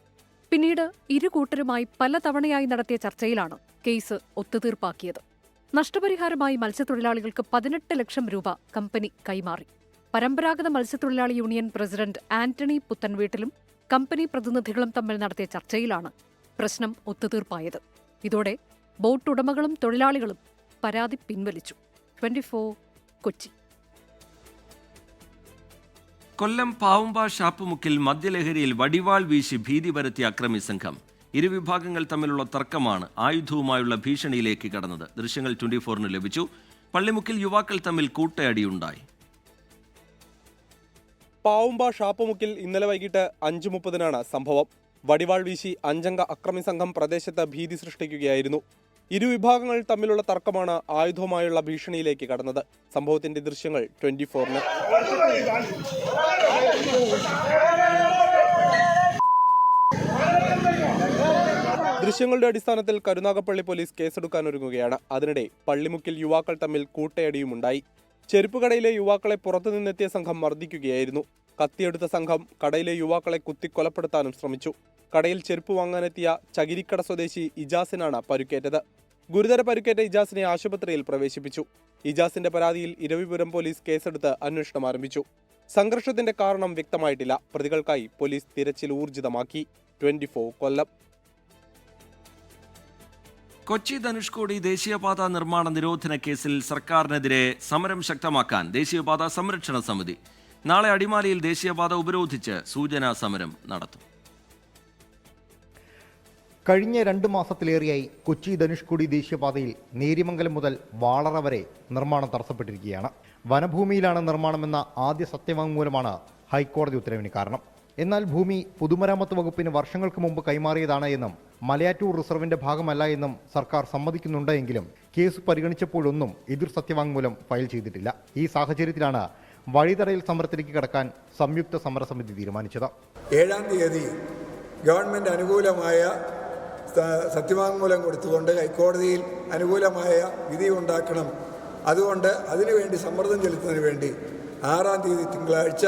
പിന്നീട് ഇരു കൂട്ടരുമായി പലതവണയായി നടത്തിയ ചർച്ചയിലാണ് കേസ് ഒത്തുതീർപ്പാക്കിയത്. നഷ്ടപരിഹാരമായി മത്സ്യത്തൊഴിലാളികൾക്ക് 18 ലക്ഷം രൂപ കമ്പനി കൈമാറി. പരമ്പരാഗത മത്സ്യത്തൊഴിലാളി യൂണിയൻ പ്രസിഡന്റ് ആന്റണി പുത്തൻവീട്ടിലും കമ്പനി പ്രതിനിധികളും തമ്മിൽ നടത്തിയ ചർച്ചയിലാണ് പ്രശ്നം ഒത്തുതീർപ്പായത്. ഇതോടെ ബോട്ട് ഉടമകളും തൊഴിലാളികളും പരാതി പിൻവലിച്ചു. 24 കൊച്ചി. കൊല്ലം പാവുമ്പ ഷാപ്പുമുക്കിൽ മദ്യലഹരിയിൽ വടിവാൾ വീശി ഭീതി പരത്തിയ അക്രമി സംഘം. ഇരുവിഭാഗങ്ങൾ തമ്മിലുള്ള തർക്കമാണ് ആയുധവുമായുള്ള ഭീഷണിയിലേക്ക് കടന്നത്. ദൃശ്യങ്ങൾ 24-ന് ലഭിച്ചു. പള്ളിമുക്കിൽ യുവാക്കൾ തമ്മിൽ കൂട്ടയടിയുണ്ടായി. പാവുമ്പ ഷാപ്പുമുക്കിൽ ഇന്നലെ വൈകിട്ട് 5:30-നാണ് സംഭവം. വടിവാൾ വീശി 5-അംഗ അക്രമി സംഘം പ്രദേശത്ത് ഭീതി സൃഷ്ടിക്കുകയായിരുന്നു. ഇരുവിഭാഗങ്ങൾ തമ്മിലുള്ള തർക്കമാണ് ആയുധവുമായുള്ള ഭീഷണിയിലേക്ക് കടന്നത്. സംഭവത്തിന്റെ ദൃശ്യങ്ങൾ 24-ന്. ദൃശ്യങ്ങളുടെ അടിസ്ഥാനത്തിൽ കരുനാഗപ്പള്ളി പോലീസ് കേസെടുക്കാനൊരുങ്ങുകയാണ്. അതിനിടെ പള്ളിമുക്കിൽ യുവാക്കൾ തമ്മിൽ കൂട്ടയടിയുമുണ്ടായി. ചെരുപ്പുകടയിലെ യുവാക്കളെ പുറത്തുനിന്നെത്തിയ സംഘം മർദ്ദിക്കുകയായിരുന്നു. കത്തിയെടുത്ത സംഘം കടയിലെ യുവാക്കളെ കുത്തിക്കൊലപ്പെടുത്താനും ശ്രമിച്ചു. കടയിൽ ചെരുപ്പ് വാങ്ങാനെത്തിയ ചകിരിക്കട സ്വദേശി ഇജാസിനാണ് പരുക്കേറ്റത്. ഗുരുതര പരുക്കേറ്റ ഇജാസിനെ ആശുപത്രിയിൽ പ്രവേശിപ്പിച്ചു. ഇജാസിന്റെ പരാതിയിൽ ഇരവിപുരം പോലീസ് കേസെടുത്ത് അന്വേഷണം ആരംഭിച്ചു. സംഘർഷത്തിന്റെ കാരണം വ്യക്തമായിട്ടില്ല. പ്രതികൾക്കായി പോലീസ് തിരച്ചിൽ ഊർജിതമാക്കി. 24 കൊല്ലം. കൊച്ചി ധനുഷ്കോടി ദേശീയപാത നിർമ്മാണ നിരോധന കേസിൽ സർക്കാരിനെതിരെ സമരം ശക്തമാക്കാൻ ദേശീയപാത സംരക്ഷണ സമിതി നാളെ അടിമാലിയിൽ ദേശീയപാത ഉപരോധിച്ച് സൂചനാ സമരം നടത്തും. കഴിഞ്ഞ 2 മാസത്തിലേറെയായി കൊച്ചി ധനുഷ്കോടി ദേശീയപാതയിൽ നേര്യമംഗലം മുതൽ വാളറ വരെ നിർമ്മാണം തടസ്സപ്പെട്ടിരിക്കുകയാണ്. വനഭൂമിയിലാണ് നിർമ്മാണമെന്ന ആദ്യ സത്യവാങ്മൂലമാണ് ഹൈക്കോടതി ഉത്തരവിന് കാരണം. എന്നാൽ ഭൂമി പൊതുമരാമത്ത് വകുപ്പിന് വർഷങ്ങൾക്ക് മുമ്പ് കൈമാറിയതാണ് എന്നും മലയാറ്റൂർ റിസർവിന്റെ ഭാഗമല്ല എന്നും സർക്കാർ സമ്മതിക്കുന്നുണ്ടെങ്കിലും കേസ് പരിഗണിച്ചപ്പോഴൊന്നും എതിർ സത്യവാങ്മൂലം ഫയൽ ചെയ്തിട്ടില്ല. ഈ സാഹചര്യത്തിലാണ് വഴിതടയൽ സമരത്തിലേക്ക് കടക്കാൻ സംയുക്ത സമരസമിതി തീരുമാനിച്ചത്. 7-ാം തീയതി ഗവൺമെന്റ് അനുകൂലമായ സത്യവാങ്മൂലം കൊടുത്തുകൊണ്ട് ഹൈക്കോടതിയിൽ അനുകൂലമായ വിധി ഉണ്ടാക്കണം. അതുകൊണ്ട് അതിനുവേണ്ടി സമ്മർദ്ദം ചെലുത്തുന്നതിന് വേണ്ടി 6-ാം തീയതി തിങ്കളാഴ്ച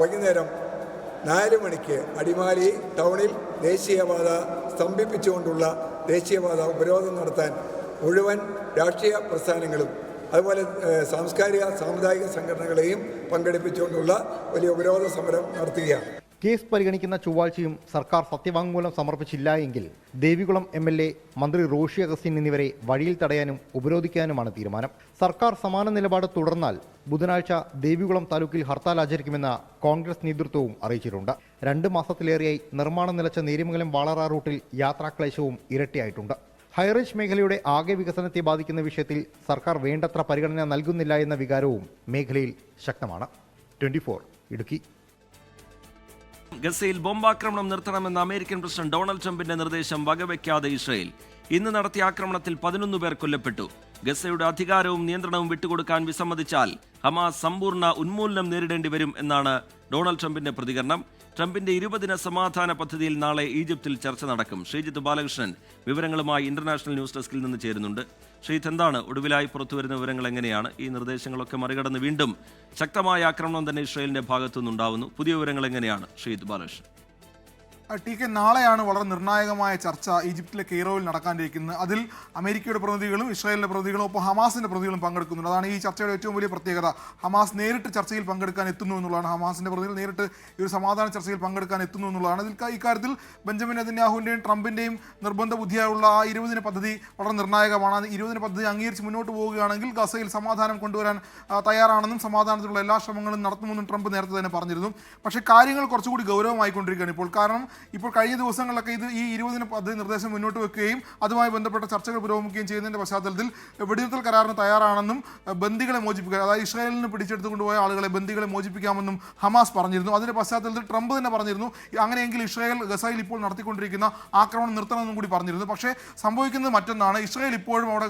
വൈകുന്നേരം 4 മണിക്ക് അടിമാലി ടൗണിൽ ദേശീയപാത സ്തംഭിപ്പിച്ചുകൊണ്ടുള്ള ദേശീയപാത ഉപരോധം നടത്താൻ മുഴുവൻ രാഷ്ട്രീയ പ്രസ്ഥാനങ്ങളും അതുപോലെ സാംസ്കാരിക സാമുദായിക സംഘടനകളെയും പങ്കെടുപ്പിച്ചുകൊണ്ടുള്ള വലിയ ഉപരോധ സമരം നടത്തുകയാണ്. കേസ് പരിഗണിക്കുന്ന ചൊവ്വാഴ്ചയും സർക്കാർ സത്യവാങ്മൂലം സമർപ്പിച്ചില്ല എങ്കിൽ ദേവികുളം MLA മന്ത്രി റോഷി അഗസ്റ്റിൻ എന്നിവരെ വഴിയിൽ തടയാനും ഉപരോധിക്കാനുമാണ് തീരുമാനം. സർക്കാർ സമാന നിലപാട് തുടർന്നാൽ ബുധനാഴ്ച ദേവികുളം താലൂക്കിൽ ഹർത്താൽ ആചരിക്കുമെന്ന് കോൺഗ്രസ് നേതൃത്വവും അറിയിച്ചിട്ടുണ്ട്. 2 മാസത്തിലേറെയായി നിർമ്മാണം നിലച്ച നേര്യമംഗലം വാളറ റൂട്ടിൽ യാത്രാക്ലേശവും ഇരട്ടിയായിട്ടുണ്ട്. ഹൈറേഞ്ച് മേഖലയുടെ ആകെ വികസനത്തെ ബാധിക്കുന്ന വിഷയത്തിൽ സർക്കാർ വേണ്ടത്ര പരിഗണന നൽകുന്നില്ല എന്ന വികാരവും മേഖലയിൽ ശക്തമാണ്. 24 ഇടുക്കി. ഗസയിൽ ബോംബാക്രമണം നിർത്തണമെന്ന അമേരിക്കൻ പ്രസിഡന്റ് ഡൊണാൾഡ് ട്രംപിന്റെ നിർദ്ദേശം വകവയ്ക്കാതെ ഇസ്രയേൽ. ഇന്ന് നടത്തിയ ആക്രമണത്തിൽ 11 പേർ കൊല്ലപ്പെട്ടു. ഗസയുടെ അധികാരവും നിയന്ത്രണവും വിട്ടുകൊടുക്കാൻ വിസമ്മതിച്ചാൽ ഹമാസ് സമ്പൂർണ്ണ ഉന്മൂലനം നേരിടേണ്ടി വരും എന്നാണ് ഡൊണാൾഡ് ട്രംപിന്റെ പ്രതികരണം. ട്രംപിന്റെ 20 ദിന സമാധാന പദ്ധതിയിൽ നാളെ ഈജിപ്തിൽ ചർച്ച നടക്കും. ശ്രീജിത്ത് ബാലകൃഷ്ണൻ വിവരങ്ങളുമായി ഇന്റർനാഷണൽ ന്യൂസ് ഡെസ്കിൽ നിന്ന് ചേരുന്നുണ്ട്. ശ്രീജിത്ത്, എന്താണ് ഒടുവിലായി പുറത്തുവരുന്ന വിവരങ്ങൾ? എങ്ങനെയാണ് ഈ നിർദ്ദേശങ്ങളൊക്കെ മറികടന്ന് വീണ്ടും ശക്തമായ ആക്രമണം തന്നെ ഇസ്രായേലിന്റെ ഭാഗത്തുനിന്നുണ്ടാവുന്നു? പുതിയ വിവരങ്ങൾ എങ്ങനെയാണ് ശ്രീജിത്ത് ബാലകൃഷ്ണൻ? TK, നാളെയാണ് വളരെ നിർണായകമായ ചർച്ച ഈജിപ്തിലെ കെയ്റോയിൽ നടക്കാനിരിക്കുന്നത്. അതിൽ അമേരിക്കയുടെ പ്രതിനിധികളും ഇസ്രായേലിന്റെ പ്രതിനിധികളും ഒപ്പം ഹമാസിന്റെ പ്രതിനിധികളും പങ്കെടുക്കുന്നുണ്ട്. അതാണ് ഈ ചർച്ചയുടെ ഏറ്റവും വലിയ പ്രത്യേകത. ഹമാസ് നേരിട്ട് ചർച്ചയിൽ പങ്കെടുക്കാൻ എത്തുന്നു എന്നുള്ളതാണ്. ഹമാസിന്റെ പ്രതിനിധികൾ നേരിട്ട് ഈ ഒരു സമാധാന ചർച്ചയിൽ പങ്കെടുക്കാൻ എത്തുന്നു എന്നുള്ളതാണ്. ഇക്കാര്യത്തിൽ ബെഞ്ചമിൻ നെതന്യാഹുവിന്റെയും ട്രംപിന്റെയും നിർബന്ധ ബുദ്ധിയായുള്ള ആ 20 ദിന പദ്ധതി വളരെ നിർണായകമാണ്. ആ 20 ദിന പദ്ധതി അംഗീകരിച്ച് മുന്നോട്ട് പോവുകയാണെങ്കിൽ ഗസയിൽ സമാധാനം കൊണ്ടുവരാൻ തയ്യാറാണെന്നും സമാധാനത്തിലുള്ള എല്ലാ ശ്രമങ്ങളും നടത്തുമെന്നും ട്രംപ് നേരത്തെ തന്നെ പറഞ്ഞിരുന്നു. പക്ഷേ കാര്യങ്ങൾ കുറച്ചുകൂടി ഗൗരവമായിക്കൊണ്ടിരിക്കുകയാണ് ഇപ്പോൾ. കാരണം ഇപ്പോൾ കഴിഞ്ഞ ദിവസങ്ങളിലൊക്കെ ഈ 20 ദിന പദ്ധതി നിർദ്ദേശം മുന്നോട്ട് വെക്കുകയും അതുമായി ബന്ധപ്പെട്ട ചർച്ചകൾ പുരോഗമിക്കുകയും ചെയ്യുന്നതിന്റെ പശ്ചാത്തലത്തിൽ വെടിനിർത്തൽ കരാറിന് തയ്യാറാണെന്നും ബന്ദികളെ മോചിപ്പിക്കാൻ, അതായത് ഇസ്രായേലിന് പിടിച്ചെടുത്ത് കൊണ്ടുപോയ ആളുകളെ ബന്ദികളെ മോചിപ്പിക്കാമെന്നും ഹമാസ് പറഞ്ഞിരുന്നു. അതിന്റെ പശ്ചാത്തലത്തിൽ ട്രംപ് തന്നെ പറഞ്ഞിരുന്നു അങ്ങനെയെങ്കിൽ ഇസ്രായേൽ ഗസയിൽ ഇപ്പോൾ നടത്തിക്കൊണ്ടിരിക്കുന്ന ആക്രമണം നിർത്തണമെന്നും കൂടി പറഞ്ഞിരുന്നു. പക്ഷേ സംഭവിക്കുന്നത് മറ്റൊന്നാണ്. ഇസ്രായേൽ ഇപ്പോഴും അവിടെ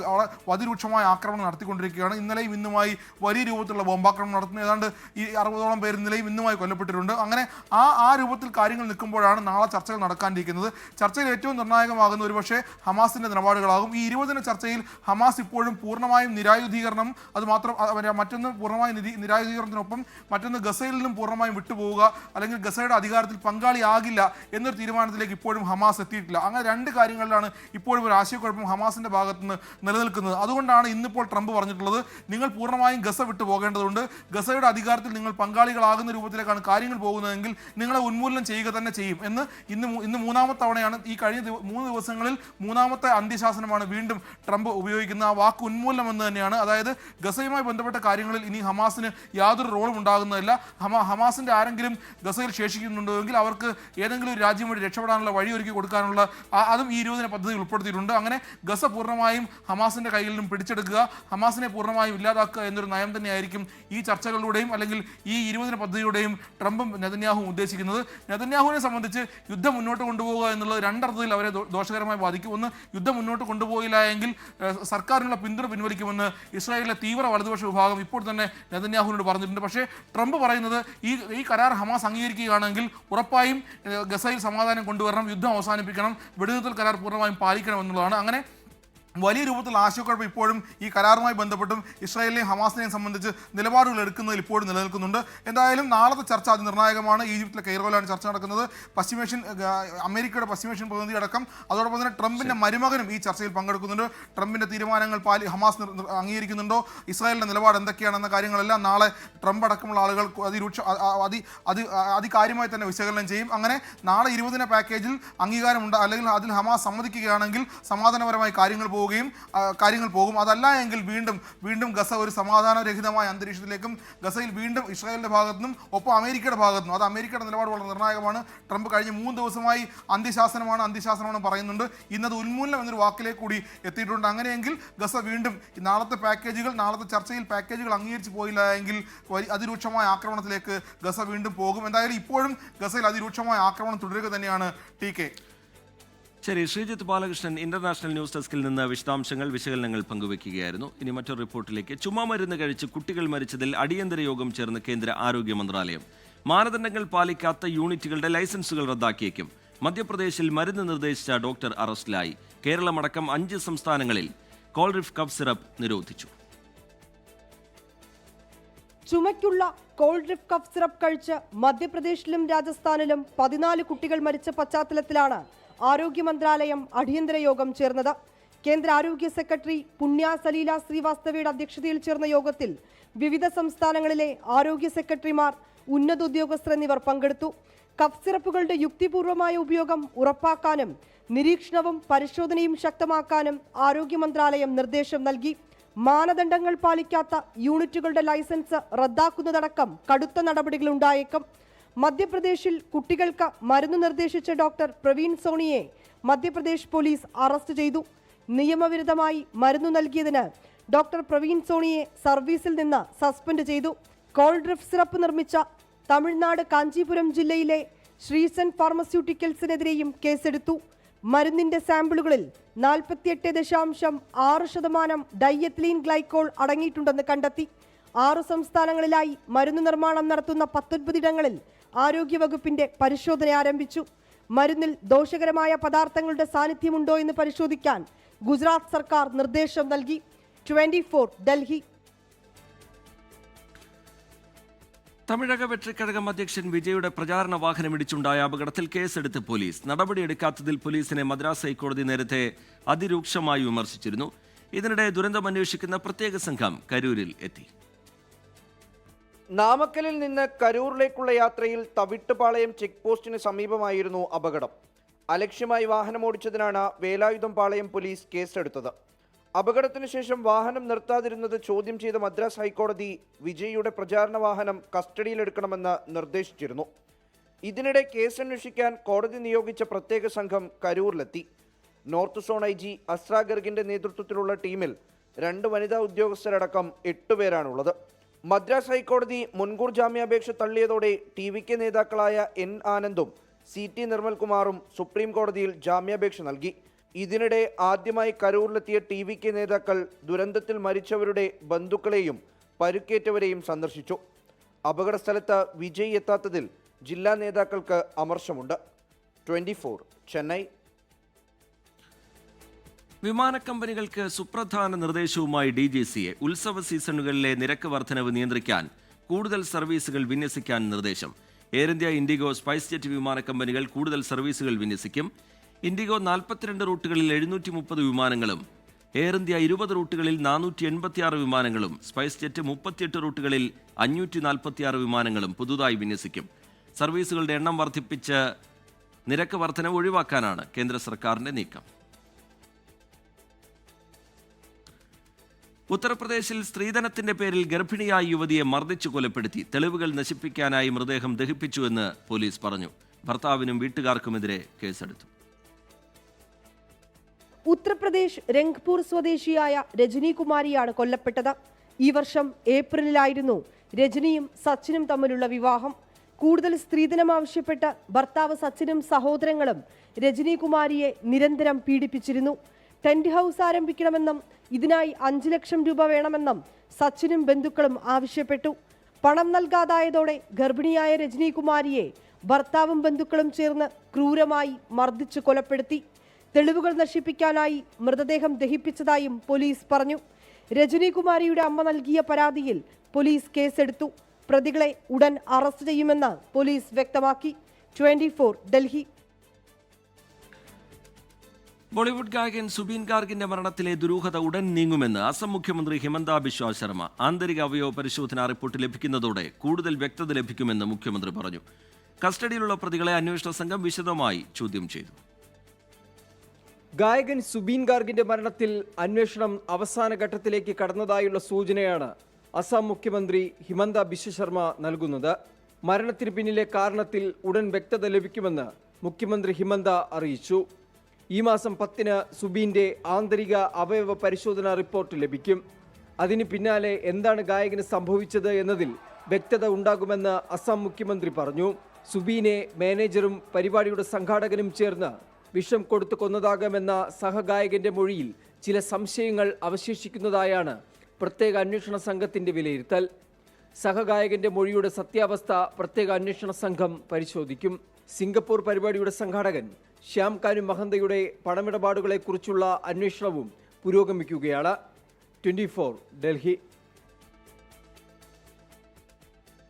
അതിരൂക്ഷമായ ആക്രമണം നടത്തിക്കൊണ്ടിരിക്കുകയാണ്. ഇന്നലെയും ഇന്നുമായി വലിയ രൂപത്തിലുള്ള ബോംബാക്രമണം നടത്തുന്നു. ഏതാണ്ട് ഈ 60ഓളം പേർ ഇന്നലെയും ഇന്നുമായി കൊല്ലപ്പെട്ടിട്ടുണ്ട്. അങ്ങനെ ആ രൂപത്തിൽ കാര്യങ്ങൾ നിൽക്കുമ്പോഴാണ് നാളെ നാളെ ചർച്ചകൾ നടക്കാനിരിക്കുന്നത്. ചർച്ചയിൽ ഏറ്റവും നിർണായകമാകുന്ന ഒരുപക്ഷെ ഹമാസിന്റെ നിലപാടുകളാകും. ഈ 20 ചർച്ചയിൽ ഹമാസ് ഇപ്പോഴും പൂർണ്ണമായും നിരായുധീകരണം, അത് മാത്രം മറ്റൊന്ന് പൂർണ്ണമായും നിരായുധീകരണത്തിനൊപ്പം മറ്റൊന്ന് ഗസയിൽ നിന്നും പൂർണ്ണമായും വിട്ടുപോവുക, അല്ലെങ്കിൽ ഗസയുടെ അധികാരത്തിൽ പങ്കാളിയാകില്ല എന്നൊരു തീരുമാനത്തിലേക്ക് ഇപ്പോഴും ഹമാസ് എത്തിയിട്ടില്ല. അങ്ങനെ രണ്ട് കാര്യങ്ങളിലാണ് ഇപ്പോഴും ഒരു ആശയക്കുഴപ്പം ഹമാസിന്റെ ഭാഗത്ത് നിന്ന് നിലനിൽക്കുന്നത്. അതുകൊണ്ടാണ് ഇന്നിപ്പോൾ ട്രംപ് പറഞ്ഞിട്ടുള്ളത്, നിങ്ങൾ പൂർണ്ണമായും ഗസ വിട്ടു പോകേണ്ടതുണ്ട്, ഗസയുടെ അധികാരത്തിൽ നിങ്ങൾ പങ്കാളികളാകുന്ന രൂപത്തിലേക്കാണ് കാര്യങ്ങൾ പോകുന്നതെങ്കിൽ നിങ്ങളെ ഉന്മൂലനം ചെയ്യുക തന്നെ ചെയ്യും എന്ന് ഇന്ന് മൂന്നാമത്തെ തവണയാണ്, ഈ കഴിഞ്ഞ 3 ദിവസങ്ങളിൽ മൂന്നാമത്തെ അന്ത്യശാസനമാണ് വീണ്ടും ട്രംപ് ഉപയോഗിക്കുന്ന ആ വാക്ക് ഉന്മൂലനം എന്ന് തന്നെയാണ്. അതായത് ഗസയുമായി ബന്ധപ്പെട്ട കാര്യങ്ങളിൽ ഇനി ഹമാസിന് യാതൊരു റോളും ഉണ്ടാകുന്നതല്ല. ഹമാസിന്റെ ആരെങ്കിലും ഗസയിൽ ശേഷിക്കുന്നുണ്ടെങ്കിൽ അവർക്ക് ഏതെങ്കിലും ഒരു രാജ്യം വഴി രക്ഷപ്പെടാനുള്ള വഴി ഒരുക്കി കൊടുക്കാനുള്ള അതും ഈ 20 പദ്ധതി ഉൾപ്പെടുത്തിയിട്ടുണ്ട്. അങ്ങനെ ഗസ പൂർണ്ണമായും ഹമാസിന്റെ കയ്യിൽ നിന്നും പിടിച്ചെടുക്കുക, ഹമാസിനെ പൂർണ്ണമായും ഇല്ലാതാക്കുക എന്നൊരു നയം തന്നെയായിരിക്കും ഈ ചർച്ചകളിലൂടെയും അല്ലെങ്കിൽ ഈ 20 പദ്ധതിയുടെയും ട്രംപും നെതന്യാഹുവും ഉദ്ദേശിക്കുന്നത്. നെതന്യാഹുവിനെ സംബന്ധിച്ച് യുദ്ധം മുന്നോട്ട് കൊണ്ടുപോകുക എന്നുള്ളത് രണ്ടർത്ഥത്തിൽ അവരെ ദോഷകരമായി ബാധിക്കും. ഒന്ന്, യുദ്ധം മുന്നോട്ട് കൊണ്ടുപോയില്ല എങ്കിൽ സർക്കാരിനുള്ള പിന്തുണ പിൻവലിക്കുമെന്ന് ഇസ്രായേലിലെ തീവ്ര വലതുപക്ഷ വിഭാഗം ഇപ്പോൾ തന്നെ നെതന്യാഹുവിനോട് പറഞ്ഞിട്ടുണ്ട്. പക്ഷേ ട്രംപ് പറയുന്നത് ഈ കരാർ ഹമാസ് അംഗീകരിക്കുകയാണെങ്കിൽ ഉറപ്പായും ഗസയിൽ സമാധാനം കൊണ്ടുവരണം, യുദ്ധം അവസാനിപ്പിക്കണം, വെടിനിർത്തൽ കരാർ പൂർണ്ണമായും പാലിക്കണം എന്നുള്ളതാണ്. അങ്ങനെ വലിയ രൂപത്തിലുള്ള ആശയക്കുഴപ്പം ഇപ്പോഴും ഈ കരാറുമായി ബന്ധപ്പെട്ടും ഇസ്രായേലിനെയും ഹമാസിനെയും സംബന്ധിച്ച് നിലപാടുകൾ എടുക്കുന്നതിൽ ഇപ്പോഴും നിലനിൽക്കുന്നുണ്ട്. എന്തായാലും നാളത്തെ ചർച്ച അതിനിർണായകമാണ്. ഈജിപ്തിലെ കെയ്റോയിലാണ് ചർച്ച നടക്കുന്നത്. അമേരിക്കയുടെ പശ്ചിമേഷ്യൻ പ്രതിനിധി അടക്കം, അതോടൊപ്പം തന്നെ ട്രംപിന്റെ മരുമകനും ഈ ചർച്ചയിൽ പങ്കെടുക്കുന്നുണ്ട്. ട്രംപിന്റെ തീരുമാനങ്ങൾ ഹമാസ് അംഗീകരിക്കുന്നുണ്ടോ, ഇസ്രായേലിന്റെ നിലപാട് എന്തൊക്കെയാണെന്ന കാര്യങ്ങളെല്ലാം നാളെ ട്രംപ് അടക്കമുള്ള ആളുകൾ അതികാര്യമായി തന്നെ വിശകലനം ചെയ്യും. അങ്ങനെ നാളെ 20 പാക്കേജിൽ അംഗീകാരമുണ്ട്, അല്ലെങ്കിൽ അതിൽ ഹമാസ് സമ്മതിക്കുകയാണെങ്കിൽ സമാധാനപരമായി കാര്യങ്ങൾ പോകും. അതല്ല എങ്കിൽ വീണ്ടും ഗസ ഒരു സമാധാനരഹിതമായ അന്തരീക്ഷത്തിലേക്കും, ഗസയിൽ വീണ്ടും ഇസ്രായേലിന്റെ ഭാഗത്തുനിന്നും ഒപ്പം അമേരിക്കയുടെ ഭാഗത്തുനിന്നും, അത് അമേരിക്കയുടെ നിലപാട് വളരെ നിർണായകമാണ്. ട്രംപ് കഴിഞ്ഞ 3 ദിവസമായി അന്ത്യശാസനമാണ് പറയുന്നുണ്ട്. ഇന്നത് ഉന്മൂലനം എന്നൊരു വാക്കിലേക്ക് കൂടി എത്തിയിട്ടുണ്ട്. അങ്ങനെയെങ്കിൽ ഗസ വീണ്ടും നാളത്തെ ചർച്ചയിൽ പാക്കേജുകൾ അംഗീകരിച്ച് പോയില്ല എങ്കിൽ അതിരൂക്ഷമായ ആക്രമണത്തിലേക്ക് ഗസ വീണ്ടും പോകും. എന്തായാലും ഇപ്പോഴും ഗസയിൽ അതിരൂക്ഷമായ ആക്രമണം തുടരുക തന്നെയാണ്. TK. ശരി, ശ്രീജിത്ത് ബാലകൃഷ്ണൻ ഇന്റർനാഷണൽ ന്യൂസ് ഡെസ്കിൽ നിന്ന് വിശകലനങ്ങൾ പങ്കുവയ്ക്കുകയായിരുന്നു. ഇനി മറ്റൊരു റിപ്പോർട്ടിലേക്ക്. ചുമമരുന്ന് കഴിച്ച് കുട്ടികൾ മരിച്ചതിൽ അടിയന്തര യോഗം ചേർന്ന് കേന്ദ്ര ആരോഗ്യ മന്ത്രാലയം. മാനദണ്ഡങ്ങൾ പാലിക്കാത്ത യൂണിറ്റുകളുടെ ലൈസൻസുകൾ റദ്ദാക്കിയേക്കും. മധ്യപ്രദേശിൽ മരുന്ന് നിർദ്ദേശിച്ച ഡോക്ടർ അറസ്റ്റിലായി. കേരളമടക്കം 5 സംസ്ഥാനങ്ങളിൽ കോൾറിഫ് കഫ് സിറപ്പ് നിരോധിച്ചു. ചുമയ്ക്കുള്ള കോൾറിഫ് കഫ് സിറപ്പ് കഴിച്ച് മധ്യപ്രദേശിലും രാജസ്ഥാനിലും 14 കുട്ടികൾ മരിച്ച പശ്ചാത്തലത്തിലാണ് ആരോഗ്യ മന്ത്രാലയം അടിയന്തര യോഗം ചേർന്നത്. കേന്ദ്ര ആരോഗ്യ സെക്രട്ടറി പുണ്യ സലീല ശ്രീവാസ്തവയുടെ അധ്യക്ഷതയിൽ ചേർന്ന യോഗത്തിൽ വിവിധ സംസ്ഥാനങ്ങളിലെ ആരോഗ്യ സെക്രട്ടറിമാർ, ഉന്നത ഉദ്യോഗസ്ഥർ എന്നിവർ പങ്കെടുത്തു. കഫ് സിറപ്പുകളുടെ യുക്തിപൂർവമായ ഉപയോഗം ഉറപ്പാക്കാനും നിരീക്ഷണവും പരിശോധനയും ശക്തമാക്കാനും ആരോഗ്യ മന്ത്രാലയം നിർദ്ദേശം നൽകി. മാനദണ്ഡങ്ങൾ പാലിക്കാത്ത യൂണിറ്റുകളുടെ ലൈസൻസ് റദ്ദാക്കുന്നതടക്കം കടുത്ത നടപടികളുണ്ടായേക്കും. മധ്യപ്രദേശിൽ കുട്ടികൾക്ക് മരുന്ന് നിർദ്ദേശിച്ച ഡോക്ടർ പ്രവീൺ സോണിയെ മധ്യപ്രദേശ് പോലീസ് അറസ്റ്റ് ചെയ്തു. നിയമവിരുദ്ധമായി മരുന്ന് നൽകിയതിന് ഡോക്ടർ പ്രവീൺ സോണിയെ സർവീസിൽ നിന്ന് സസ്പെൻഡ് ചെയ്തു. കോൾഡ്രിഫ് സിറപ്പ് നിർമ്മിച്ച തമിഴ്നാട് കാഞ്ചീപുരം ജില്ലയിലെ ശ്രീസൻ ഫാർമസ്യൂട്ടിക്കൽസിനെതിരെയും കേസെടുത്തു. മരുന്നിന്റെ സാമ്പിളുകളിൽ 48.6% ഡൈയെത്തിലീൻ ഗ്ലൈക്കോൾ അടങ്ങിയിട്ടുണ്ടെന്ന് കണ്ടെത്തി. 6 സംസ്ഥാനങ്ങളിലായി മരുന്ന് നിർമ്മാണം നടത്തുന്ന 19 ഇടങ്ങളിൽ ആരോഗ്യവകുപ്പിന്റെ പരിശോധന ആരംഭിച്ചു. മരുന്നിൽ ദോഷകരമായ പദാർത്ഥങ്ങളുടെ സാന്നിധ്യമുണ്ടോ എന്ന് പരിശോധിക്കാൻ ഗുജറാത്ത് സർക്കാർ നിർദ്ദേശം നൽകി. 24 ഡൽഹി. തമിഴക വെട്രിക്കഴകം അധ്യക്ഷൻ വിജയുടെ പ്രചാരണ വാഹനം ഇടിച്ചുണ്ടായ അപകടത്തിൽ കേസെടുത്ത് പോലീസ്. നടപടിയെടുക്കാത്തതിൽ പോലീസിനെ മദ്രാസ് ഹൈക്കോടതി നേരത്തെ അതിരൂക്ഷമായി വിമർശിച്ചിരുന്നു. ഇതിനിടെ ദുരന്തമന്വേഷിക്കുന്ന പ്രത്യേക സംഘം കരൂരിൽ എത്തി. നാമക്കലിൽ നിന്ന് കരൂറിലേക്കുള്ള യാത്രയിൽ തവിട്ടുപാളയം ചെക്ക് പോസ്റ്റിന് സമീപമായിരുന്നു അപകടം. അലക്ഷ്യമായി വാഹനമോടിച്ചതിനാണ് വേലായുധം പാളയം പോലീസ് കേസെടുത്തത്. അപകടത്തിന് ശേഷം വാഹനം നിർത്താതിരുന്നത് ചോദ്യം ചെയ്ത മദ്രാസ് ഹൈക്കോടതി വിജയിയുടെ പ്രചാരണ വാഹനം കസ്റ്റഡിയിലെടുക്കണമെന്ന് നിർദ്ദേശിച്ചിരുന്നു. ഇതിനിടെ കേസന്വേഷിക്കാൻ കോടതി നിയോഗിച്ച പ്രത്യേക സംഘം കരൂരിലെത്തി. നോർത്ത് സോൺ IG അസ്ര ഗർഗിന്റെ നേതൃത്വത്തിലുള്ള ടീമിൽ 2 വനിതാ ഉദ്യോഗസ്ഥരടക്കം 8 പേരാണുള്ളത്. മദ്രാസ് ഹൈക്കോടതി മുൻകൂർ ജാമ്യാപേക്ഷ തള്ളിയതോടെ TVK നേതാക്കളായ N ആനന്ദും CT നിർമ്മൽകുമാറും സുപ്രീം കോടതിയിൽ ജാമ്യാപേക്ഷ നൽകി. ഇതിനിടെ ആദ്യമായി കരൂരിലെത്തിയ TVK നേതാക്കൾ ദുരന്തത്തിൽ മരിച്ചവരുടെ ബന്ധുക്കളെയും പരുക്കേറ്റവരെയും സന്ദർശിച്ചു. അപകട സ്ഥലത്ത് വിജയ് എത്താത്തതിൽ ജില്ലാ നേതാക്കൾക്ക് അമർഷമുണ്ട്. 24 ചെന്നൈ. വിമാന കമ്പനികൾക്ക് സുപ്രധാന നിർദ്ദേശവുമായി DGCA. ഉത്സവ സീസണുകളിലെ നിരക്ക് വർധനവ് നിയന്ത്രിക്കാൻ കൂടുതൽ സർവീസുകൾ വിന്യസിക്കാൻ നിർദ്ദേശം. Air India, IndiGo, spice jet വിമാന കമ്പനികൾ കൂടുതൽ സർവീസുകൾ വിന്യസിക്കും. ഇൻഡിഗോ 42 റൂട്ടുകളിൽ 730 വിമാനങ്ങളും, എയർ ഇന്ത്യ 20 റൂട്ടുകളിൽ 486 വിമാനങ്ങളും, സ്പൈസ് ജെറ്റ് 38 റൂട്ടുകളിൽ 546 വിമാനങ്ങളും പുതുതായി വിന്യസിക്കും. സർവീസുകളുടെ എണ്ണം വർദ്ധിപ്പിച്ച് നിരക്ക് വർധനവ് ഒഴിവാക്കാനാണ് കേന്ദ്ര സർക്കാരിന്റെ നീക്കം. ഉത്തർപ്രദേശിൽ സ്ത്രീധനത്തിന്റെ പേരിൽ ഗർഭിണിയായ യുവതിയെ മർദ്ദിച്ചു കൊലപ്പെടുത്തി. തെളിവുകൾ നശിപ്പിക്കാനായി മൃതദേഹം ദഹിപ്പിച്ചുവെന്ന് പോലീസ് പറഞ്ഞു. ഭർത്താവിനും വീട്ടുകാർക്കുമെതിരെ കേസെടുത്തു. ഉത്തർപ്രദേശ് രംഗ്പൂർ സ്വദേശിയായ രജനി കുമാരിയാണ് കൊല്ലപ്പെട്ടത്. ഈ വർഷം ഏപ്രിലിലായിരുന്നു രജനിയും സച്ചിനും തമ്മിലുള്ള വിവാഹം. കൂടുതൽ സ്ത്രീധനം ആവശ്യപ്പെട്ട് ഭർത്താവ് സച്ചിനും സഹോദരങ്ങളും രജനി കുമാരിയെ നിരന്തരം പീഡിപ്പിച്ചിരുന്നു. ടെന്റ് ഹൗസ് ആരംഭിക്കണമെന്നും ഇതിനായി 5 ലക്ഷം രൂപ വേണമെന്നും സച്ചിനും ബന്ധുക്കളും ആവശ്യപ്പെട്ടു. പണം നൽകാതായതോടെ ഗർഭിണിയായ രജനി കുമാരിയെ ഭർത്താവും ബന്ധുക്കളും ചേർന്ന് ക്രൂരമായി മർദ്ദിച്ചു കൊലപ്പെടുത്തി. തെളിവുകൾ നശിപ്പിക്കാനായി മൃതദേഹം ദഹിപ്പിച്ചതായും പോലീസ് പറഞ്ഞു. രജനി കുമാരിയുടെ അമ്മ നൽകിയ പരാതിയിൽ പോലീസ് കേസെടുത്തു. പ്രതികളെ ഉടൻ അറസ്റ്റ് ചെയ്യുമെന്ന് പോലീസ് വ്യക്തമാക്കി. 24 ഡൽഹി. ബോളിവുഡ് ഗായകൻ സുബീൻ ഗാർഗിന്റെ മരണത്തിലെ ദുരൂഹത ഉടൻ നീങ്ങുമെന്ന് അസം മുഖ്യമന്ത്രി ഹിമന്ത ബിശ്വ ശർമ്മ. ആന്തരിക അവയവ പരിശോധനാ റിപ്പോർട്ട് ലഭിക്കുന്നതോടെ കൂടുതൽ വ്യക്തത ലഭിക്കുമെന്ന് മുഖ്യമന്ത്രി പറഞ്ഞു. കസ്റ്റഡിയിലുള്ള പ്രതികളെ അന്വേഷണ സംഘം വിശദമായി ചോദ്യം ചെയ്തു. ഗായകൻ സുബീൻ ഗാർഗിന്റെ മരണത്തിൽ അന്വേഷണം അവസാന ഘട്ടത്തിലേക്ക് കടന്നതായുള്ള സൂചനയാണ് അസം മുഖ്യമന്ത്രി ഹിമന്ത ബിശ്വ ശർമ്മ നൽകുന്നത്. മരണത്തിന് പിന്നിലെ കാരണത്തിൽ ഉടൻ വ്യക്തത ലഭിക്കുമെന്ന് മുഖ്യമന്ത്രി ഹിമന്ത അറിയിച്ചു. ഈ മാസം 10-ന് സുബീന്റെ ആന്തരിക അവയവ പരിശോധനാ റിപ്പോർട്ട് ലഭിക്കും. അതിന് പിന്നാലെ എന്താണ് ഗായകന് സംഭവിച്ചത് എന്നതിൽ വ്യക്തത ഉണ്ടാകുമെന്ന് അസം മുഖ്യമന്ത്രി പറഞ്ഞു. സുബീനെ മാനേജറും പരിപാടിയുടെ സംഘാടകനും ചേർന്ന് വിഷം കൊടുത്തു കൊന്നതാകാമെന്ന സഹഗായകന്റെ മൊഴിയിൽ ചില സംശയങ്ങൾ അവശേഷിക്കുന്നതായാണ് പ്രത്യേക അന്വേഷണ സംഘത്തിന്റെ വിലയിരുത്തൽ. സഹഗായകന്റെ മൊഴിയുടെ സത്യാവസ്ഥ പ്രത്യേക അന്വേഷണ സംഘം പരിശോധിക്കും. സിംഗപ്പൂർ പരിപാടിയുടെ സംഘാടകൻ ശ്യാം കാനു മഹന്തയുടെ പണമിടപാടുകളെക്കുറിച്ചുള്ള അന്വേഷണവും പുരോഗമിക്കുകയാണ്. 24 ഡൽഹി.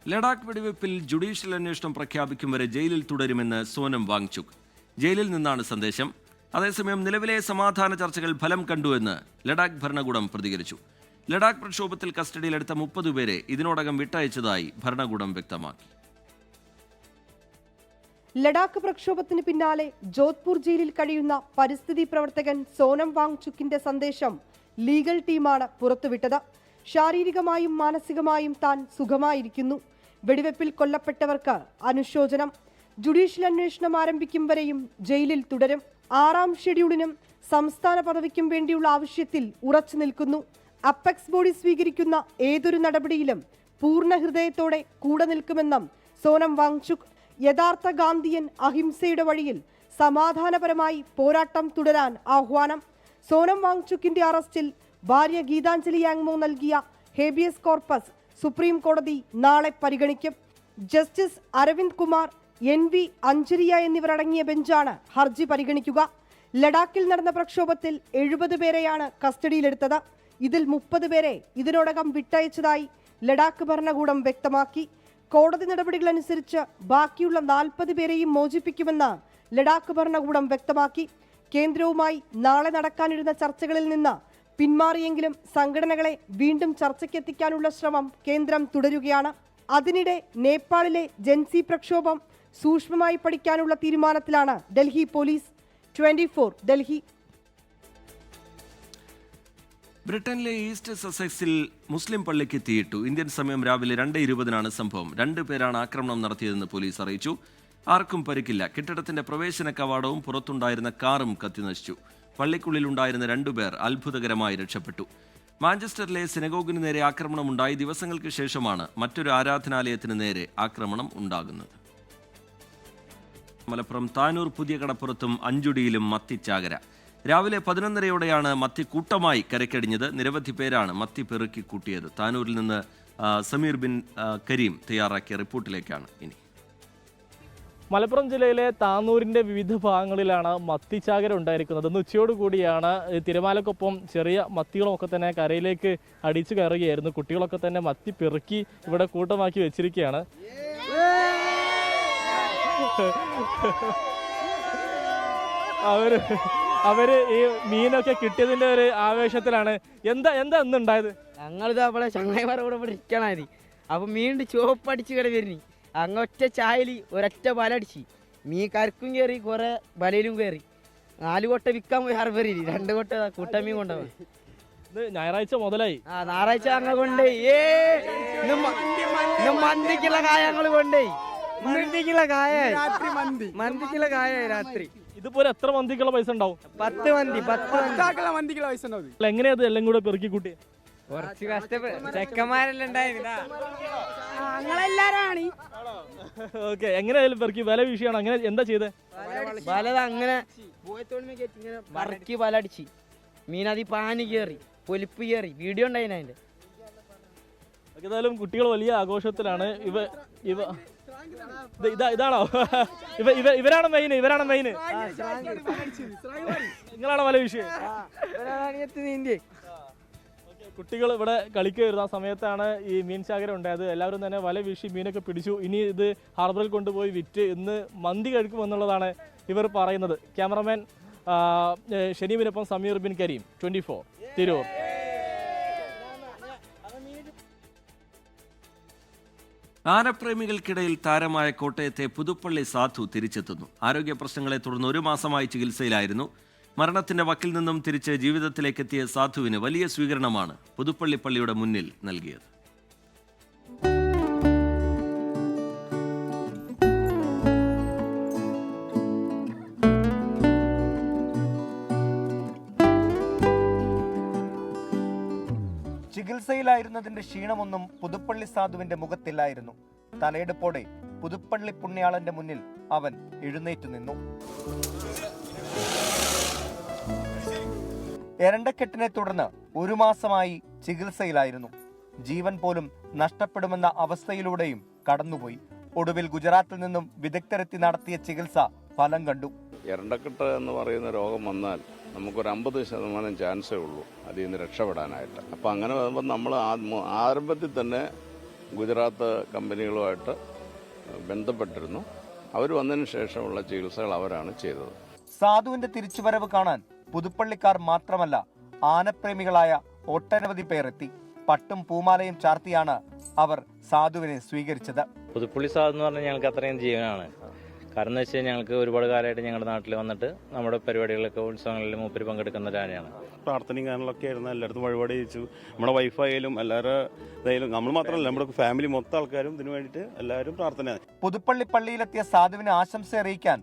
ലഡാക്ക് വെടിവെപ്പിൽ ജുഡീഷ്യൽ അന്വേഷണം പ്രഖ്യാപിക്കും വരെ ജയിലിൽ തുടരുമെന്ന് സോനം വാങ്ചുക്. ജയിലിൽ നിന്നാണ് സന്ദേശം. അതേസമയം നിലവിലെ സമാധാന ചർച്ചകൾ ഫലം കണ്ടുവെന്ന് ലഡാക്ക് ഭരണകൂടം പ്രതികരിച്ചു. ലഡാക്ക് പ്രക്ഷോഭത്തിൽ കസ്റ്റഡിയിലെടുത്ത 30 പേരെ ഇതിനോടകം വിട്ടയച്ചതായി ഭരണകൂടം വ്യക്തമാക്കി. ലഡാക്ക് പ്രക്ഷോഭത്തിന് പിന്നാലെ ജോധ്പൂർ ജയിലിൽ കഴിയുന്ന പരിസ്ഥിതി പ്രവർത്തകൻ സോനം വാങ്ചുക്കിന്റെ സന്ദേശം ലീഗൽ ടീമാണ് പുറത്തുവിട്ടത്. ശാരീരികമായും മാനസികമായും താൻ സുഖമായിരിക്കുന്നു. വെടിവെപ്പിൽ കൊല്ലപ്പെട്ടവർക്ക് അനുശോചനം. ജുഡീഷ്യൽ അന്വേഷണം ആരംഭിക്കും വരെയും ജയിലിൽ തുടരും. 6ാം ഷെഡ്യൂളിനും സംസ്ഥാന പദവിക്കും വേണ്ടിയുള്ള ആവശ്യത്തിൽ ഉറച്ചു നിൽക്കുന്നു. അപ്പെക്സ് ബോഡി സ്വീകരിക്കുന്ന ഏതൊരു നടപടിയിലും പൂർണ്ണ ഹൃദയത്തോടെ കൂടെ നിൽക്കുമെന്നും സോനം വാങ്ചുക്. യഥാർത്ഥ ഗാന്ധിയൻ അഹിംസയുടെ വഴിയിൽ സമാധാനപരമായി പോരാട്ടം തുടരാൻ ആഹ്വാനം. സോനം വാങ്ചുക്കിന്റെ അറസ്റ്റിൽ ഭാര്യ ഗീതാഞ്ജലി യാങ്മോ നൽകിയ ഹേബിയസ് കോർപ്പസ് സുപ്രീം കോടതി നാളെ പരിഗണിക്കും. ജസ്റ്റിസ് അരവിന്ദ് കുമാർ, NV അഞ്ജരിയ എന്നിവരടങ്ങിയ ബെഞ്ചാണ് ഹർജി പരിഗണിക്കുക. ലഡാക്കിൽ നടന്ന പ്രക്ഷോഭത്തിൽ 70 പേരെയാണ് കസ്റ്റഡിയിലെടുത്തത്. ഇതിൽ 30 പേരെ ഇതിനോടകം വിട്ടയച്ചതായി ലഡാക്ക് ഭരണകൂടം വ്യക്തമാക്കി. കോടതി നടപടികളനുസരിച്ച് ബാക്കിയുള്ള 40 പേരെയും മോചിപ്പിക്കുമെന്ന് ലഡാക്ക് ഭരണകൂടം വ്യക്തമാക്കി. കേന്ദ്രവുമായി നാളെ നടക്കാനിരുന്ന ചർച്ചകളിൽ നിന്ന് പിന്മാറിയെങ്കിലും സംഘടനകളെ വീണ്ടും ചർച്ചയ്ക്കെത്തിക്കാനുള്ള ശ്രമം കേന്ദ്രം തുടരുകയാണ്. അതിനിടെ നേപ്പാളിലെ ജൻസി പ്രക്ഷോഭം സൂക്ഷ്മമായി പഠിക്കാനുള്ള തീരുമാനത്തിലാണ് ഡൽഹി പോലീസ്. 24 ഡൽഹി. ബ്രിട്ടനിലെ ഈസ്റ്റ് സസെക്സിൽ മുസ്ലിം പള്ളിക്ക് തീയിട്ടു. ഇന്ത്യൻ സമയം രാവിലെ 2:20-നാണ് സംഭവം. 2 പേരാണ് ആക്രമണം നടത്തിയതെന്ന് പോലീസ് അറിയിച്ചു. ആർക്കും പരിക്കില്ല. കെട്ടിടത്തിന്റെ പ്രവേശന കവാടവും പുറത്തുണ്ടായിരുന്ന കാറും കത്തിനശിച്ചു. പള്ളിക്കുള്ളിലുണ്ടായിരുന്ന 2 പേർ അത്ഭുതകരമായി രക്ഷപ്പെട്ടു. മാഞ്ചസ്റ്ററിലെ സിനഗോഗിന് നേരെ ആക്രമണമുണ്ടായി. ദിവസങ്ങൾക്ക് ശേഷമാണ് മറ്റൊരു ആരാധനാലയത്തിന് നേരെ ആക്രമണം ഉണ്ടാകുന്നത്. മലപ്പുറം താനൂർ പുതിയ കടപ്പുറത്തും അഞ്ചുടിയിലും മത്തിച്ചാകര. രാവിലെ 11:30-യോടെയാണ് മത്തി കൂട്ടമായി കരക്കടിഞ്ഞത്. നിരവധി പേരാണ് മത്തി പെറുക്കി കൂട്ടിയത്. താനൂരിൽ നിന്ന് സമീർ ബിൻ കരീം തയ്യാറാക്കിയ റിപ്പോർട്ടിലേക്കാണ് ഇനി. മലപ്പുറം ജില്ലയിലെ താന്നൂരിൻ്റെ വിവിധ ഭാഗങ്ങളിലാണ് മത്തിച്ചാകര ഉണ്ടായിരിക്കുന്നത്. ഇന്ന് ഉച്ചയോടുകൂടിയാണ് തിരമാലക്കൊപ്പം ചെറിയ മത്തികളൊക്കെ തന്നെ കരയിലേക്ക് അടിച്ചു കയറുകയായിരുന്നു. കുട്ടികളൊക്കെ തന്നെ മത്തി പെറുക്കി ഇവിടെ കൂട്ടമാക്കി വെച്ചിരിക്കുകയാണ്. അവര് ഈ മീനൊക്കെ കിട്ടിയതിൻ്റെ ഒരു ആവേശത്തിലാണ്. എന്താ ഇന്നുണ്ടായത്? ഞങ്ങളിത് അവിടെ ചങ്ങായിമാരെ കൂടെ ഇവിടെ ഇരിക്കണായി. അപ്പൊ മീൻ ചുവപ്പടിച്ച് കിട വരുന്നു. അങ്ങ് ഒറ്റ ചായയിൽ ഒരൊറ്റ വല അടിച്ച് മീൻ കരക്കും കയറി, കുറെ വലയിലും കയറി. 4 കൊട്ട വിൽക്കാൻ പോയി ഹാർബറിയിൽ 2 കൊട്ട കൂട്ടമീൻ കൊണ്ടുപോയി. ഞായറാഴ്ച മുതലായി. ഞായറാഴ്ച അങ്ങ് കൊണ്ടുപോയി. മന്തിക്കുള്ള കായ ഞങ്ങൾ കൊണ്ടുപോയി. മന്തിക്കുള്ള കായ രാത്രി. ഇതുപോലെ എത്ര മന്തിക്കുള്ള പൈസ ഉണ്ടാവും? 10 മന്തി മന്തിക്കുള്ള പൈസ ഉണ്ടാവും. എങ്ങനെയത് എല്ലാം കൂടെ പെറുക്കി കൂട്ടി? കുറച്ച് കഷ്ടപ്പെട്ട് ചെക്കന്മാരെല്ലാം ഉണ്ടായിരുന്നു. ഞങ്ങളെല്ലാരും ഓക്കെ. എങ്ങനെയായാലും പെറുക്കി വില വിഷയമാണ്. അങ്ങനെ എന്താ ചെയ്തേ? വല അങ്ങനെ വറക്കി വല അടിച്ച് മീൻ അതി പാനി കയറി, പൊലിപ്പ് കയറി. വീഡിയോ ഉണ്ടായിന് അതിന്റെ. ഏതായാലും കുട്ടികൾ വലിയ ആഘോഷത്തിലാണ്. ഇതാണോ ഇവരാണ് മെയിൻ? നിങ്ങളാണോ വല വിഷയം? കുട്ടികൾ ഇവിടെ കളിക്കുകയായിരുന്നു. ആ സമയത്താണ് ഈ മീൻ ശാഖര ഉണ്ടായത്. എല്ലാവരും തന്നെ വല വീശി മീനൊക്കെ പിടിച്ചു. ഇനി ഇത് ഹാർബറിൽ കൊണ്ടുപോയി വിറ്റ് ഇന്ന് മന്തി കഴിക്കുമെന്നുള്ളതാണ് ഇവർ പറയുന്നത്. ക്യാമറമാൻ ഷനീമിനൊപ്പം സമീർ ബിൻ കരീം, 24 തിരൂർ. ആനപ്രേമികൾക്കിടയിൽ താരമായ കോട്ടയത്തെ പുതുപ്പള്ളി സാധു തിരിച്ചെത്തുന്നു. ആരോഗ്യ പ്രശ്നങ്ങളെ തുടർന്ന് 1 മാസമായി ചികിത്സയിലായിരുന്നു. മരണത്തിന്റെ വക്കിൽ നിന്നും തിരിച്ച് ജീവിതത്തിലേക്കെത്തിയ സാധുവിന് വലിയ സ്വീകരണമാണ് പുതുപ്പള്ളി പള്ളിയുടെ മുന്നിൽ നൽകിയത്. ചികിത്സയിലായിരുന്നതിന്റെ ക്ഷീണമൊന്നും പുതുപ്പള്ളി സാധുവിന്റെ മുഖത്തില്ലായിരുന്നു. തലയെടുപ്പോടെ പുതുപ്പള്ളി പുണ്യാളന്റെ മുന്നിൽ അവൻ എഴുന്നേറ്റു നിന്നു. എരണ്ടക്കെട്ടിനെ തുടർന്ന് 1 മാസമായി ചികിത്സയിലായിരുന്നു. ജീവൻ പോലും നഷ്ടപ്പെടുമെന്ന അവസ്ഥയിലൂടെയും കടന്നുപോയി. ഒടുവിൽ ഗുജറാത്തിൽ നിന്നും വിദഗ്ധരെത്തി നടത്തിയ ചികിത്സ ഫലം കണ്ടു. എരണ്ടക്കെട്ട് എന്ന് പറയുന്ന രോഗം വന്നാൽ നമുക്കൊരു 50% ചാൻസേ ഉള്ളൂ അതിൽ നിന്ന് രക്ഷപ്പെടാനായിട്ട്. അപ്പോൾ അങ്ങനെ വരുമ്പോൾ നമ്മൾ ആരംഭത്തിൽ തന്നെ ഗുജറാത്ത് കമ്പനികളുമായിട്ട് ബന്ധപ്പെട്ടിരുന്നു. അവർ വന്നതിന് ശേഷമുള്ള ചികിത്സകൾ അവരാണ് ചെയ്തത്. സാധുവിന്റെ തിരിച്ചുവരവ് കാണാൻ പുതുപ്പള്ളിക്കാർ മാത്രമല്ല, ആനപ്രേമികളായ ഒട്ടനവധി പേർ എത്തി. പട്ടും പൂമാലയും ചാർത്തിയാണ് അവർ സാധുവിനെ സ്വീകരിച്ചത്. പുതുപ്പള്ളി സാധു എന്ന് പറഞ്ഞാൽ ഞങ്ങൾക്ക് അത്രയും ജീവനാണ്. കാരണം എന്ന് വെച്ചാൽ ഞങ്ങൾക്ക് ഒരുപാട് കാലമായിട്ട് ഞങ്ങളുടെ നാട്ടിൽ വന്നിട്ട് നമ്മുടെ പരിപാടികളൊക്കെ ഉത്സവങ്ങളിൽ മൂപ്പര് പങ്കെടുക്കുന്ന ഒരു ആനയാണ്. പ്രാർത്ഥനയും കാര്യങ്ങളൊക്കെ ആയിരുന്നു. എല്ലായിടത്തും വഴിപാട് ചെയ്യിച്ചു. നമ്മുടെ വൈഫായാലും എല്ലാവരും, നമ്മൾ മാത്രമല്ല നമ്മുടെ ഫാമിലി മൊത്തം ആൾക്കാരും ഇതിനു വേണ്ടിയിട്ട് എല്ലാവരും പ്രാർത്ഥനയാണ്. പുതുപ്പള്ളി പള്ളിയിലെത്തിയ സാധുവിന് ആശംസ അറിയിക്കാൻ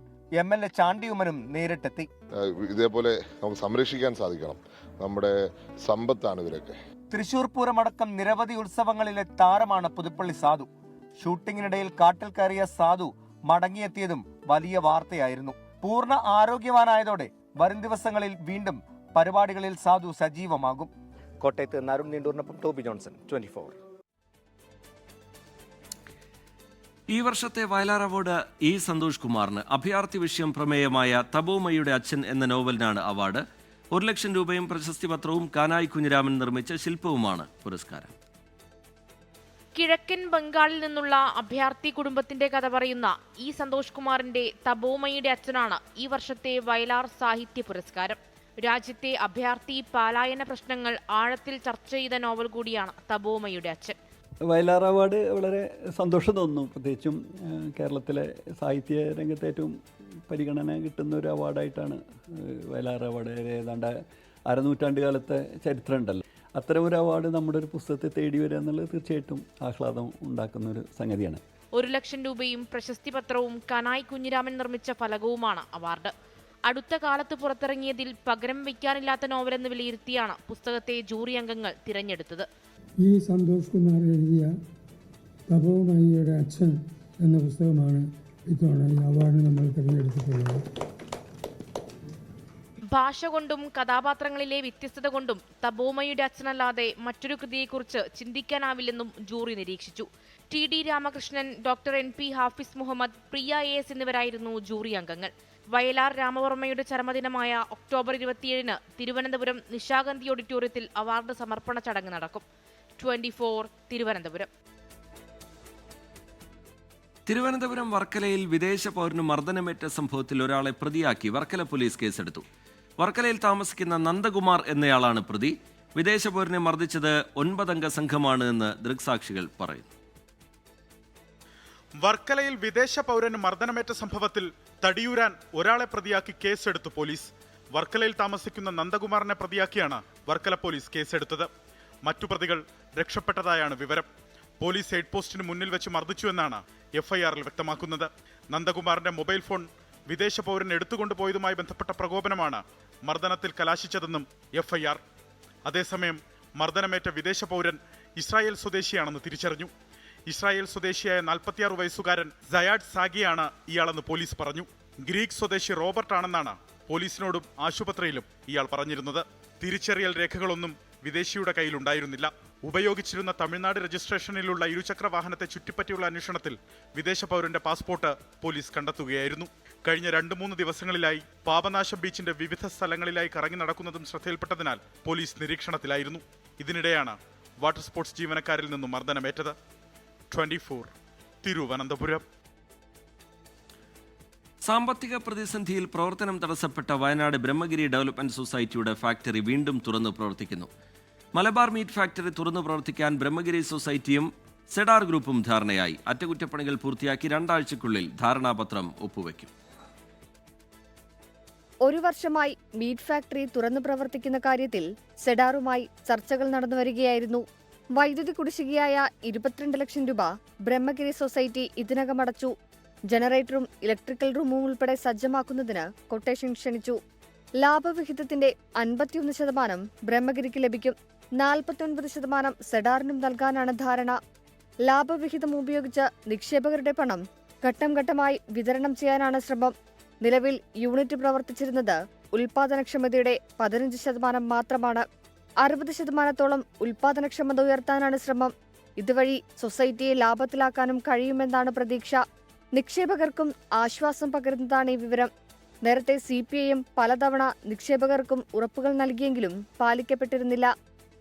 MLA ചാണ്ടി ഉമ്മനും നേരിട്ടെത്തി. ഇതേപോലെ നമുക്ക് സംരക്ഷിക്കാൻ സാധിക്കണം. നമ്മുടെ സമ്പത്താണ് ഇവരൊക്കെ. തൃശൂർ പൂരമടക്കം നിരവധി ഉത്സവങ്ങളിലെ താരമാണ് പുതുപ്പള്ളി സാധു. ഷൂട്ടിങ്ങിനിടയിൽ കാട്ടിൽ കയറിയ സാധു മടങ്ങിയെത്തിയതും വലിയ വാർത്തയായിരുന്നു. പൂർണ്ണ ആരോഗ്യവാനായതോടെ വരും ദിവസങ്ങളിൽ വീണ്ടും പരിപാടികളിൽ സാധു സജീവമാകും. കോട്ടയത്ത് അരുൺ നീണ്ടൂരിനൊപ്പം ടോബി ജോൺസൺ, 24. ഈ വർഷത്തെ വയലാർ അവാർഡ് E. സന്തോഷ് കുമാറിന്. അഭയാർത്ഥി വിഷയം പ്രമേയമായ തപോമയുടെ അച്ഛൻ എന്ന നോവലിനാണ് അവാർഡ്. 1 ലക്ഷം രൂപയും പ്രശസ്തി പത്രവും കാനായി കുഞ്ഞിരാമൻ നിർമ്മിച്ച ശില്പവുമാണ് പുരസ്കാരം. കിഴക്കൻ ബംഗാളിൽ നിന്നുള്ള അഭയാർത്ഥി കുടുംബത്തിന്റെ കഥ പറയുന്ന E. സന്തോഷ് കുമാറിന്റെ തപോമയുടെ അച്ഛനാണ് ഈ വർഷത്തെ വയലാർ സാഹിത്യ പുരസ്കാരം. രാജ്യത്തെ അഭയാർത്ഥി പാലായന പ്രശ്നങ്ങൾ ആഴത്തിൽ ചർച്ച ചെയ്ത നോവൽ കൂടിയാണ് തപോമയുടെ അച്ഛൻ. വയലാർ അവാർഡ് വളരെ സന്തോഷം തോന്നുന്നു. പ്രത്യേകിച്ചും കേരളത്തിലെ സാഹിത്യ രംഗത്ത് ഏറ്റവും പരിഗണന കിട്ടുന്ന ഒരു അവാർഡായിട്ടാണ് വയലാർ അവാർഡ്. ഏതാണ്ട് 1/2 നൂറ്റാണ്ട് കാലത്തെ ചരിത്രം ഉണ്ടല്ലോ. അത്തരം ഒരു അവാർഡ് നമ്മുടെ ഒരു പുസ്തകത്തെ തേടി വരിക എന്നുള്ളത് തീർച്ചയായിട്ടും ആഹ്ലാദം ഉണ്ടാക്കുന്ന ഒരു സംഗതിയാണ്. 1 ലക്ഷം രൂപയും പ്രശസ്തി പത്രവും കാനായി കുഞ്ഞിരാമൻ നിർമ്മിച്ച ഫലകവുമാണ് അവാർഡ്. അടുത്ത കാലത്ത് പുറത്തിറങ്ങിയതിൽ പകരം വയ്ക്കാനില്ലാത്ത നോവലെന്ന് വിലയിരുത്തിയാണ് പുസ്തകത്തെ ജൂറി അംഗങ്ങൾ തിരഞ്ഞെടുത്തത്. E. സന്തോഷ് കുമാർ എഴുതിയ തപോമയുടെ അച്ഛൻ എന്ന പുസ്തകമാണ് ഇത്തവണ ഈ അവാർഡ് നമ്മൾ തിരഞ്ഞെടുത്തിട്ടുള്ളത്. ഭാഷ കൊണ്ടും കഥാപാത്രങ്ങളിലെ വ്യത്യസ്തത കൊണ്ടും തപോമയുടെ അച്ഛനല്ലാതെ മറ്റൊരു കൃതിയെക്കുറിച്ച് ചിന്തിക്കാനാവില്ലെന്നും ജൂറി നിരീക്ഷിച്ചു. TD Ramakrishnan, doctor NP Hafiz Muhammad, Priya AS എന്നിവരായിരുന്നു ജൂറി അംഗങ്ങൾ. വയലാർ രാമവർമ്മയുടെ ചരമദിനമായ ഒക്ടോബർ 27 തിരുവനന്തപുരം നിശാഗന്ധി ഓഡിറ്റോറിയത്തിൽ അവാർഡ് സമർപ്പണ ചടങ്ങ് നടക്കും. 24 തിരുവനന്തപുരം. തിരുവനന്തപുരം വർക്കലയിൽ വിദേശ പൗരന് മർദ്ദനമേറ്റ സംഭവത്തിൽ ഒരാളെ പ്രതിയാക്കി വർക്കല പോലീസ് കേസെടുത്തു. വർക്കലയിൽ താമസിക്കുന്ന നന്ദകുമാർ എന്നയാളാണ് പ്രതി. വിദേശ പൗരനെ മർദ്ദിച്ചത് 9 അംഗ സംഘമാണ് എന്ന് ദൃക്സാക്ഷികൾ പറയുന്നു. വർക്കലയിൽ വിദേശ പൗരന് മർദ്ദനമേറ്റ സംഭവത്തിൽ തടിയൂരാൻ ഒരാളെ പ്രതിയാക്കി കേസെടുത്തു പോലീസ്. വർക്കലയിൽ താമസിക്കുന്ന നന്ദകുമാറിനെ പ്രതിയാക്കിയാണ് വർക്കല പോലീസ് കേസെടുത്തത്. മറ്റു പ്രതികൾ രക്ഷപ്പെട്ടതായാണ് വിവരം. പോലീസ് ഹെഡ് പോസ്റ്റിന് മുന്നിൽ വെച്ച് മർദ്ദിച്ചുവെന്നാണ് FIR-ൽ വ്യക്തമാക്കുന്നത്. നന്ദകുമാറിന്റെ മൊബൈൽ ഫോൺ വിദേശ പൗരൻ എടുത്തുകൊണ്ടുപോയതുമായി ബന്ധപ്പെട്ട പ്രകോപനമാണ് മർദ്ദനത്തിൽ കലാശിച്ചതെന്നും FIR. അതേസമയം മർദ്ദനമേറ്റ വിദേശ പൗരൻ ഇസ്രായേൽ സ്വദേശിയാണെന്ന് തിരിച്ചറിഞ്ഞു. ഇസ്രായേൽ സ്വദേശിയായ 46 വയസ്സുകാരൻ സയാഡ് സാഗിയാണ് ഇയാളെന്ന് പോലീസ് പറഞ്ഞു. ഗ്രീക്ക് സ്വദേശി റോബർട്ട് ആണെന്നാണ് പോലീസിനോടും ആശുപത്രിയിലും ഇയാൾ പറഞ്ഞിരുന്നത്. തിരിച്ചറിയൽ രേഖകളൊന്നും വിദേശിയുടെ കയ്യിലുണ്ടായിരുന്നില്ല. ഉപയോഗിച്ചിരുന്ന തമിഴ്നാട് രജിസ്ട്രേഷനിലുള്ള ഇരുചക്ര വാഹനത്തെ ചുറ്റിപ്പറ്റിയുള്ള അന്വേഷണത്തിൽ വിദേശ പൗരന്റെ പാസ്പോർട്ട് പോലീസ് കണ്ടെത്തുകയായിരുന്നു. കഴിഞ്ഞ 2-3 ദിവസങ്ങളിലായി പാപനാശം ബീച്ചിന്റെ വിവിധ സ്ഥലങ്ങളിലായി കറങ്ങി നടക്കുന്നതും ശ്രദ്ധയിൽപ്പെട്ടതിനാൽ പോലീസ് നിരീക്ഷണത്തിലായിരുന്നു. ഇതിനിടെയാണ് വാട്ടർ സ്പോർട്സ് ജീവനക്കാരിൽ നിന്നും മർദ്ദനമേറ്റത്. 24 തിരുവനന്തപുരം. സാമ്പത്തിക പ്രതിസന്ധിയിൽ പ്രവർത്തനം തടസ്സപ്പെട്ട വയനാട് ബ്രഹ്മഗിരി ഡെവലപ്മെന്റ് സൊസൈറ്റിയുടെ ഫാക്ടറി വീണ്ടും തുറന്നു പ്രവർത്തിക്കുന്നു. മലബാർ മീറ്റ് ഫാക്ടറി തുറന്നു പ്രവർത്തിക്കാൻ ബ്രഹ്മഗിരി സൊസൈറ്റിയും സെഡാർ ഗ്രൂപ്പും ധാരണയായി. അറ്റകുറ്റപ്പണികൾ പൂർത്തിയാക്കി 2 ആഴ്ചയ്ക്കുള്ളിൽ ധാരണാപത്രം ഒപ്പുവെക്കും. 1 വർഷമായി മീറ്റ് ഫാക്ടറി തുറന്നു പ്രവർത്തിക്കുന്ന കാര്യത്തിൽ സെഡാറുമായി ചർച്ചകൾ നടന്നുവരികയായിരുന്നു. വൈദ്യുതി കുടിശ്ശികയായ 22 ലക്ഷം രൂപ ബ്രഹ്മഗിരി സൊസൈറ്റി ഇതിനകം അടച്ചു. ജനറേറ്ററും ഇലക്ട്രിക്കൽ റൂമും ഉൾപ്പെടെ സജ്ജമാക്കുന്നതിന് കൊട്ടേഷൻ ക്ഷണിച്ചു. ലാഭവിഹിതത്തിന്റെ 51% ബ്രഹ്മഗിരിക്ക് ലഭിക്കും. 49% സെഡാറിനും നൽകാനാണ് ധാരണ. ലാഭവിഹിതം ഉപയോഗിച്ച് നിക്ഷേപകരുടെ പണം ഘട്ടം ഘട്ടമായി വിതരണം ചെയ്യാനാണ് ശ്രമം. നിലവിൽ യൂണിറ്റ് പ്രവർത്തിച്ചിരുന്നത് ഉൽപാദനക്ഷമതയുടെ 15% മാത്രമാണ്. 60% ഉൽപാദനക്ഷമത ഉയർത്താനാണ് ശ്രമം. ഇതുവഴി സൊസൈറ്റിയെ ലാഭത്തിലാക്കാനും കഴിയുമെന്നാണ് പ്രതീക്ഷ. നിക്ഷേപകർക്കും ആശ്വാസം പകരുന്നതാണ് ഈ വിവരം. നേരത്തെ CPIM പലതവണ നിക്ഷേപകർക്കും ഉറപ്പുകൾ നൽകിയെങ്കിലും പാലിക്കപ്പെട്ടിരുന്നില്ല.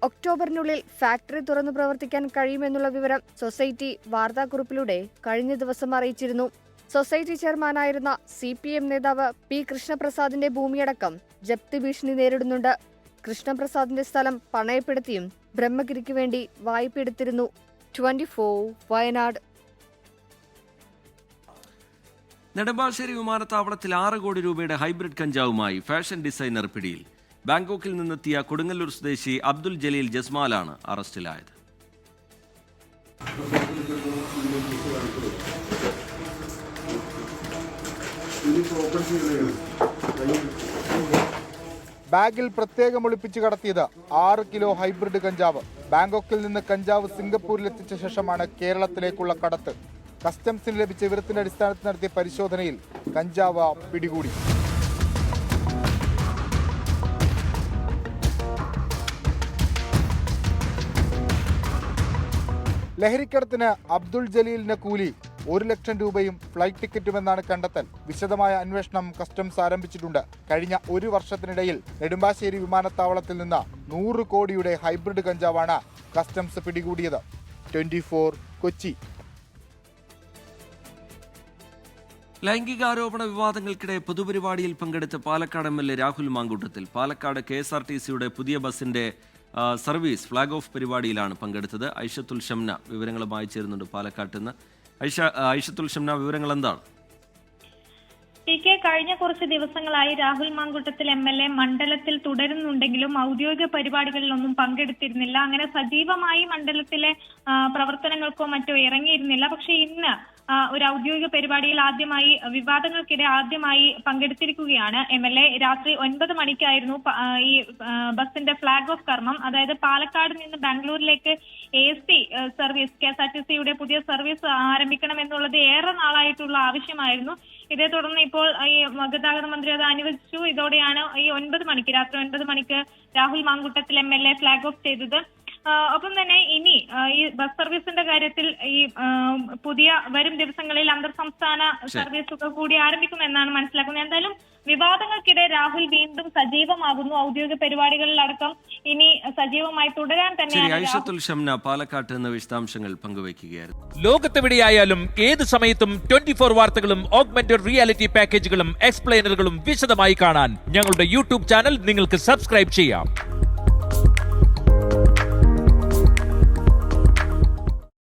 ഒക്ടോബറിനുള്ളിൽ ഫാക്ടറി തുറന്നു പ്രവർത്തിക്കാൻ കഴിയുമെന്നുള്ള വിവരം സൊസൈറ്റി വാർത്താക്കുറിപ്പിലൂടെ കഴിഞ്ഞ ദിവസം അറിയിച്ചിരുന്നു. സൊസൈറ്റി ചെയർമാനായിരുന്ന CPIM നേതാവ് P. കൃഷ്ണപ്രസാദിന്റെ ഭൂമിയടക്കം ജപ്തി ഭീഷണി നേരിടുന്നുണ്ട്. കൃഷ്ണപ്രസാദിന്റെ സ്ഥലം പണയപ്പെടുത്തിയും ബ്രഹ്മഗിരിക്ക് വേണ്ടി വായ്പയെടുത്തിരുന്നു. 24 വയനാട്. നെടുമ്പാശ്ശേരി വിമാനത്താവളത്തിൽ 6 കോടി രൂപയുടെ ഹൈബ്രിഡ് കഞ്ചാവുമായി ഫാഷൻ ഡിസൈനർ പിടിയിൽ. ബാങ്കോക്കിൽ നിന്നെത്തിയ കൊടുങ്ങല്ലൂർ സ്വദേശി അബ്ദുൽ ജലീൽ ജസ്മാലാണ് അറസ്റ്റിലായത്. ബാഗിൽ പ്രത്യേകം ഒളിപ്പിച്ചു കടത്തിയത് 6 കിലോ ഹൈബ്രിഡ് കഞ്ചാവ്. ബാങ്കോക്കിൽ നിന്ന് കഞ്ചാവ് സിംഗപ്പൂരിലെത്തിച്ച ശേഷമാണ് കേരളത്തിലേക്കുള്ള കടത്ത്. കസ്റ്റംസിന് ലഭിച്ച വിവരത്തിന്റെ അടിസ്ഥാനത്തിൽ നടത്തിയ പരിശോധനയിൽ കഞ്ചാവ് പിടികൂടി. ലഹരിക്കടത്തിന് അബ്ദുൾ ജലീലിന് കൂലി 1 ലക്ഷം രൂപയും ഫ്ലൈറ്റ് ടിക്കറ്റുമെന്നാണ് കണ്ടെത്തൽ. വിശദമായ അന്വേഷണം കസ്റ്റംസ് ആരംഭിച്ചിട്ടുണ്ട്. കഴിഞ്ഞ 1 വർഷത്തിനിടയിൽ നെടുമ്പാശ്ശേരി വിമാനത്താവളത്തിൽ നിന്ന് 100 കോടിയുടെ ഹൈബ്രിഡ് കഞ്ചാവാണ് കസ്റ്റംസ് പിടികൂടിയത്. 24 കൊച്ചി. ലൈംഗികാരോപണ വിവാദങ്ങൾക്കിടെ പൊതുപരിപാടിയിൽ പങ്കെടുത്ത പാലക്കാട് MLA രാഹുൽ മാങ്കൂട്ടത്തിൽ പാലക്കാട് KSRTCയുടെ പുതിയ ബസിന്റെ സർവീസ് ഫ്ലാഗ് ഓഫ് പരിപാടിയിലാണ് പങ്കെടുത്തത്. ഐഷത്തുൽ ഷംന വിവരങ്ങളുമായി ചേരുന്നുണ്ട് പാലക്കാട്ട് നിന്ന്. ഐഷത്തുൽ ഷംന, വിവരങ്ങൾ എന്താണ്? കഴിഞ്ഞ കുറച്ച് ദിവസങ്ങളായി രാഹുൽ മാങ്കൂട്ടത്തിൽ MLA മണ്ഡലത്തിൽ തുടരുന്നുണ്ടെങ്കിലും ഔദ്യോഗിക പരിപാടികളിലൊന്നും പങ്കെടുത്തിരുന്നില്ല. അങ്ങനെ സജീവമായി മണ്ഡലത്തിലെ പ്രവർത്തനങ്ങൾക്കോ മറ്റോ ഇറങ്ങിയിരുന്നില്ല. പക്ഷെ ഇന്ന് ഒരു ഔദ്യോഗിക പരിപാടിയിൽ വിവാദങ്ങൾക്കിടെ ആദ്യമായി പങ്കെടുത്തിരിക്കുകയാണ് MLA. രാത്രി 9 മണിക്കായിരുന്നു ഈ ബസിന്റെ ഫ്ലാഗ് ഓഫ് കർമ്മം. അതായത് പാലക്കാട് നിന്ന് ബാംഗ്ലൂരിലേക്ക് AC സർവീസ് KSRTCയുടെ പുതിയ സർവീസ് ആരംഭിക്കണം എന്നുള്ളത് ഏറെ നാളായിട്ടുള്ള ആവശ്യമായിരുന്നു. ഇതേ തുടർന്ന് ഇപ്പോൾ ഈ ഗതാഗത മന്ത്രി അത് അനുവദിച്ചു. ഇതോടെയാണ് ഈ 9 മണിക്ക് രാത്രി 9 മണിക്ക് Rahul Mankoottathil MLA flag off ചെയ്തത്. ഒപ്പം തന്നെ ഇനി ഈ ബസ് സർവീസിന്റെ കാര്യത്തിൽ ഈ പുതിയ വരും ദിവസങ്ങളിൽ അന്തർ സംസ്ഥാന സർവീസുകൾ കൂടി ആരംഭിക്കുമെന്നാണ് മനസ്സിലാക്കുന്നത്. എന്തായാലും വിവാദങ്ങൾക്കിടെ രാഹുൽ വീണ്ടും സജീവമാകുന്നു. ഔദ്യോഗിക പരിപാടികളിലടക്കം ഇനി സജീവമായി തുടരാൻ തന്നെയാണ്. പാലക്കാട്ട് നിന്ന് വിശദാംശങ്ങൾ പങ്കുവയ്ക്കുകയായിരുന്നു. ലോകത്തെവിടെയായാലും ഏത് സമയത്തും 24 വാർത്തകളും ഓഗ്മെന്റഡ് റിയാലിറ്റി പാക്കേജുകളും എക്സ്പ്ലെയിനറുകളും വിശദമായി കാണാൻ ഞങ്ങളുടെ യൂട്യൂബ് ചാനൽ നിങ്ങൾക്ക് സബ്സ്ക്രൈബ് ചെയ്യാം.